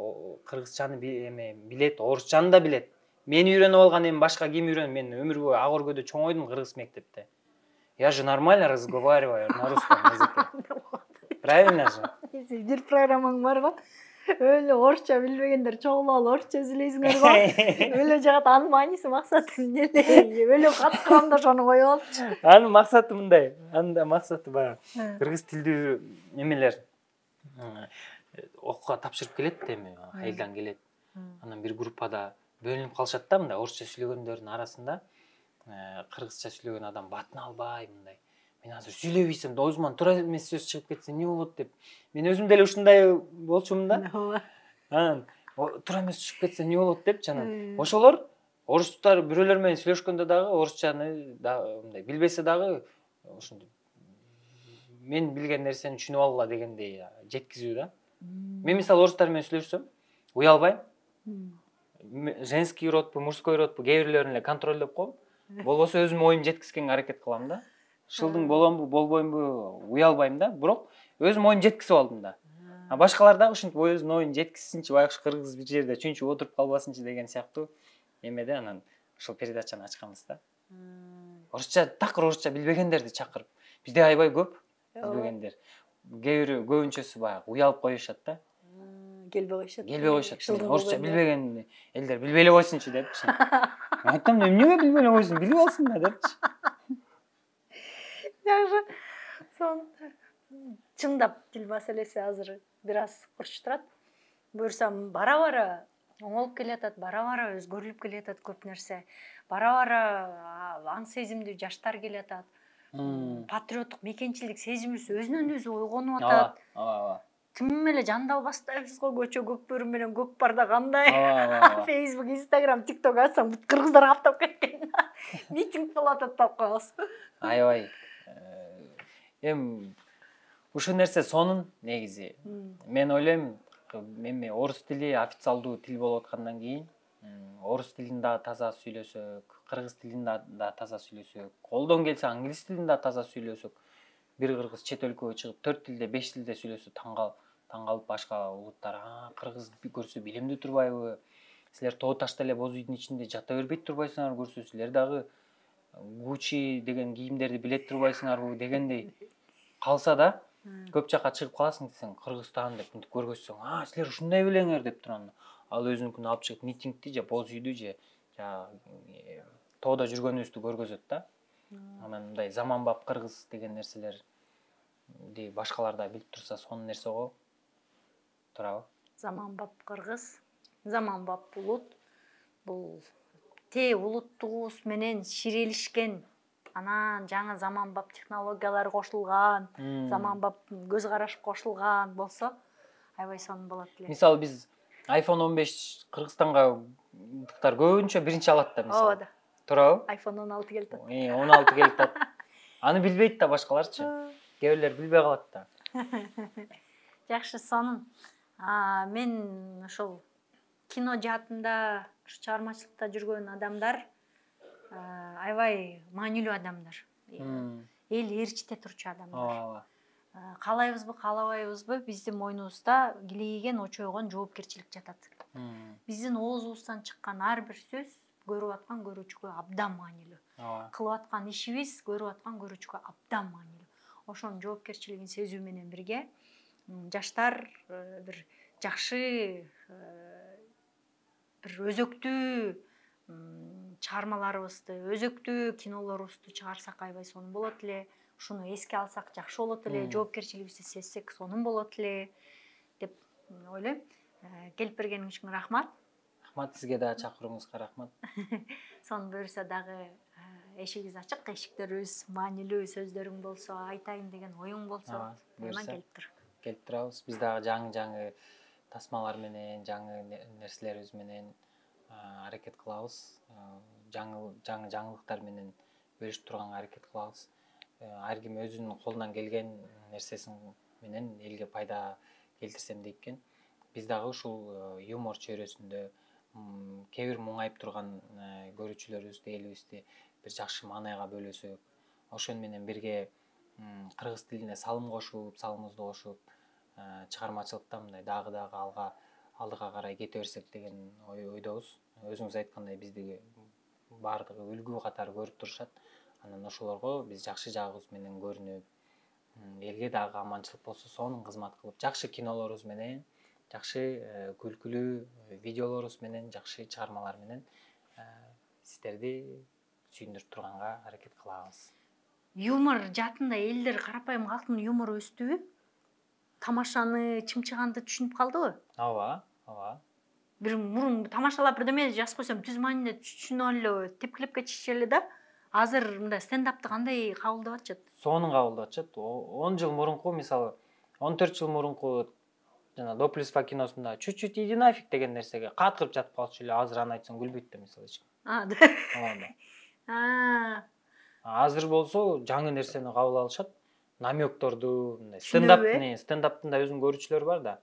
кыргызчаны билет, орусчаны да билет. Мен үйрөнүп алган эми башка ким үйрөнөт? Мен өмүр бою ак өргөдө чоңойдум кыргыз мектепте. Я же нормально разговариваю на русском языке. Правильно же? Бир программаң бар го. Өлө орусча билбегендер чогулуп орусча сүйлөйсүңөр го. Өлө жагат анын мааниси максаты эмне? Өлө кат кырамда ошону коюп алыпчы. Анын максаты мындай. Анын да максаты баягы кыргыз тилдүү эмелер окууга тапшырып келет эми, айылдан келет. Анан бир группада бөлүнүп калышат да, мындай орусча сүйлөгөндөрдүн арасында кыргызча сүйлөгөн адам батын албай мындай. Мен азыр сүйлөй билсем, оозуман туура эмес сөз чыгып кетсе эмне болот деп. Мен өзүм деле ушундай болчумун да. Анан туура эмес чыгып кетсе эмне болот деп жанагы. Ошолор орустар бирөөлөр менен сүйлөшкөндө дагы орусчаны мындай билбесе дагы ушундай мен билген нерсени түшүнүп алгыла дегендей жеткизүү да. Мен мисалы орустар менен сүйлөшсөм, уялбайм. Женский родпу, мужской родпу кээ бирлерин эле контролдоп коем. Болбосо өзүм оюмду жеткизгенге аракет кылам да. Шылдың боломбу, болбоймбу уялбайм да, бирок өзүм оюмду жеткизип алдым да. Башкалар дагы ушинтип өзүнүн оюн жеткизсинчи, баягы кыргыз бир жерде чүнчүп отуруп калбасынчы деген сыяктуу эмеде анан ушул передачаны ачканбыз да. Орусча, такыр орусча билбегендерди чакырып. Бизде аябай көп билбегендер. Кээ бирөө көбүнчөсү баягы уялып коюшат да. Келбей коюшат. Орусча билбеген элдер билбей эле койсунчу депчи. Мен айтам, эмнеге билбей эле койсун, билип алсын да депчи. Жакшы. Сон чындап тил маселеси азыр бир аз курчтурат. Буюрсам бара-бара оңолуп келатат, бара-бара өзгөрүлүп келатат көп нерсе. Бара-бара аң сезимдүү жаштар келатат. Патриоттук мекенчилик сезимибиз өзүнөн өзү ойгонуп атат. Тим эле жандалбастайбыз го, көчө көкбөрү менен көк барда кандай. Facebook, Instagram, TikTok ачсаң, бүт кыргыздар каптап кеткен. Митинг болуп атат деп коебуз. Аябай. Эми ушул нерсе сонун негизи. Мен ойлойм, эми орус тили официалдуу тил болуп аткандан кийин орус тилин да таза сүйлөсөк, кыргыз тилин да таза сүйлөсөк, колдон келсе англис тилин да таза сүйлөсөк, бир кыргыз чет өлкөгө чыгып 4 тилде, 5 тилде сүйлөсө таң калып башка улуттар, кыргыз көрсө билимдүү турбайбы? Силер тоо ташта эле боз үйдүн ичинде жата бербей турбайсыңар көрсө, силер дагы Гуччи деген кийимдерди биле турбайсыңарбы дегендей калса да, көп жака чыгып каласың десең, Кыргызстан деп мынтип көргөзсөң, силер ушундай белеңер деп турган. Ал өзүнүкүн алып чыгып митингди же боз үйдү же тоодо жүргөнүбүздү көргөзөт да. Анан мындай заманбап кыргыз деген нерселерди башкалар да билип турса сонун нерсе го. Туурабы? Заманбап кыргыз, заманбап улут. Бул те улуттугубуз менен ширелишкен, анан жаңы заманбап технологиялар кошулган, заманбап көз караш кошулган болсо аябай сонун болот эле. Мисалы биз iPhone 15 Кыргызстанга көбүнчө биринчи алат да мисалы. Ооба. Туурабы? iPhone 16 келип атат. 16 келип атат. Аны билбейт да башкаларчы. Кээ бирлер билбей калат да. Жакшы, сонун. Мен ошол кино жаатында, чыгармачылыкта жүргөн адамдар аябай маанилүү адамдар. Эл ээрчите турчу адамдар. Каалайбызбы, каалабайбызбы, биздин мойнубузда килейген, очойгон жоопкерчилик жатат. Биздин оозубуздан чыккан ар бир сөз көрүп аткан көрүүчүгө абдан маанилүү. Кылып аткан ишибиз көрүп аткан көрүүчүгө абдан маанилүү. Ошонун жоопкерчилигин сезүү менен бирге жаштар бир жакшы бир өзөктүү чыгармаларыбызды, өзөктүү кинолорубузду чыгарсак аябай сонун болот эле. Ушуну эске алсак жакшы болот эле, жоопкерчилигибизди сезсек сонун болот эле деп ойлойм. Келип бергениңиз үчүн рахмат. Рахмат, сизге да чакырууңузга рахмат. Сонун буюрса дагы эшигиз ачык, эшиктерибиз, маанилүү сөздөрүң болсо, айтайын деген оюң болсо, айман келип тур. Келип турабыз. Биз дагы жаңы тасмалар менен, жаңы нерселерибиз менен аракет кылабыз. Жаңы жаңылыктар менен бөлүшүп турганга аракет кылабыз. Ар ким өзүнүн колунан келген нерсесин менен элге пайда келтирсем дейт экен. Биз дагы ушул юмор чөйрөсүндө кээ бир муңайып турган көрүүчүлөрүбүздү, элибизди бир жакшы маанайга бөлөсөк, ошон менен бирге кыргыз тилине салымыбызды кошуп, чыгармачылыкта мындай дагы алдыга карай кете берсек деген ойдобуз. Өзүңүз айткандай бизди баардыгы үлгү катары көрүп турушат. Анан ошолорго биз жакшы жагыбыз менен көрүнүп, элге дагы аманчылык болсо сонун кызмат кылып, жакшы кинолорубуз менен, жакшы күлкүлүү видеолорубуз менен, жакшы чыгармалар менен сиздерди сүйүндүрүп турганга аракет кылабыз. Юмор жаатында элдер, карапайым калктын юмору өстүбү? Тамашаны, чымчыганды түшүнүп калдыбы? Ооба. Бир мурун тамашалап бирдеме жазып койсом, түз маанинде түшүнүп алып эле, тепкилеп кетишчү эле да. Азыр мындай стендапты кандай кабылдап атышат? Сонун кабылдап атышат. 10 жыл мурунку, мисалы, 14 жыл мурунку жана До плюс Фа киносунда чуть-чуть иди нафиг деген нерсеге каткырып жатып калчу эле. Азыр аны айтсаң күлбөйт да, мисалы, эч ким. Азыр болсо жаңы нерсени кабыл алышат. Намёкторду, мындай стендаптын да өзүнүн көрүүчүлөрү бар да.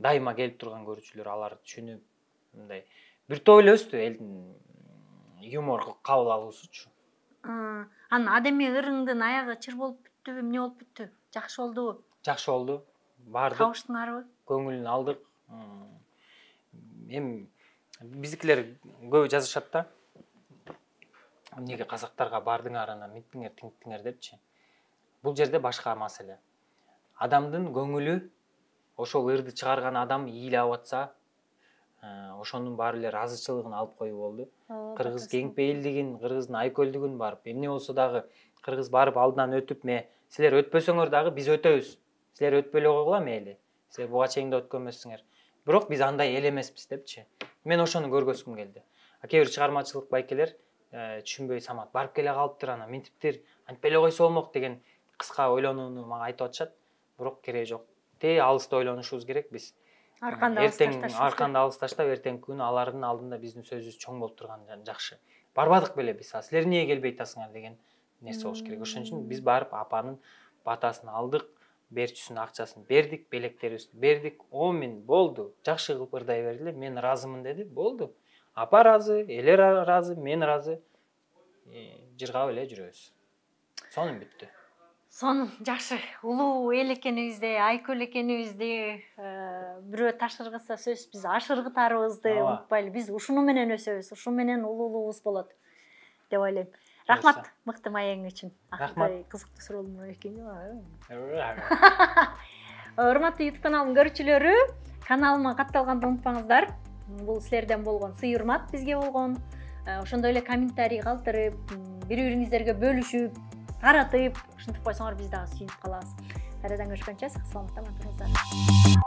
Дайыма келип турган көрүүчүлөр, алар түшүнүп, мындай бир топ эле өстү элдин юмор кабыл алуусучу. Анан адеми ырыңдын аягы чыр болуп бүттүбү, эмне болуп бүттү? Жакшы болдубу? Жакшы болду. Бардык. Табыштыңарбы? Көңүлүн алдык. Эми биздикилер көбү жазышат да. Эмнеге казактарга бардыңар, анан минттиңер, тиңиттиңер депчи. Бул жерде башка маселе. Адамдын көңүлү ошол ырды чыгарган адам ыйлап атса, ошонун баары эле ыраазычылыгын алып коюу болду. Кыргыз кеңпейилдигин, кыргыздын айкөлдүгүн барып, эмне болсо дагы кыргыз барып алдынан өтүп, силер өтпөсөңөр дагы биз өтөбүз. Силер өтпөй эле койгула мейли. Силер буга чейин да өткөн эмессиңер. Бирок биз андай эл эмеспиз депчи. Мен ошону көргөзгүм келди. Кээ бир чыгармачылык байкелер түшүнбөй Самат барып келе калыптыр, анан минтиптир, антип эле койсо болмок деген кыска ойлонууну мага айтып атышат. Бирок кереги жок. Алыста ойлонушубуз керек биз. Арканды алыс таштап, эртеңки күнү алардын алдында биздин сөзүбүз чоң болуп турган жакшы. Барбадык беле биз, силер эмнеге келбей атасыңар деген нерсе болуш керек. Ошон үчүн биз барып апанын батасын алдык. берчүсүнүн акчасын бердик, белектерибизди бердик, 10 000 болду, жакшы кылып ырдай бердилер, мен ыраазымын деди, болду. Апа ыраазы, эли ыраазы, мен ыраазы, жыргап эле жүрөбүз. Сонун бүттү. Сонун жакшы, улуу эл экенибизди, Айкөл экенибизди бирөө ташыргаса сөз биз ашыргытарыбызды унутпайлы. Биз ушуну менен өсөбүз, ушу менен улуулугубуз болот деп ойлойм. Рахмат мыкты маегиң үчүн. Акыркы кызыктуу суроолор экен. Урматтуу YouTube каналымдын көрүүчүлөрү, каналыма катталганды унутпаңыздар. Бул силерден болгон сый урмат бизге болгон. Ошондой эле комментарий калтырып, бири-бириңиздерге бөлүшүп, таратып, ушинтип койсоңор биз дагы сүйүнүп калабыз. Кайрадан көрүшкөнчө сак саламатта болуңуздар.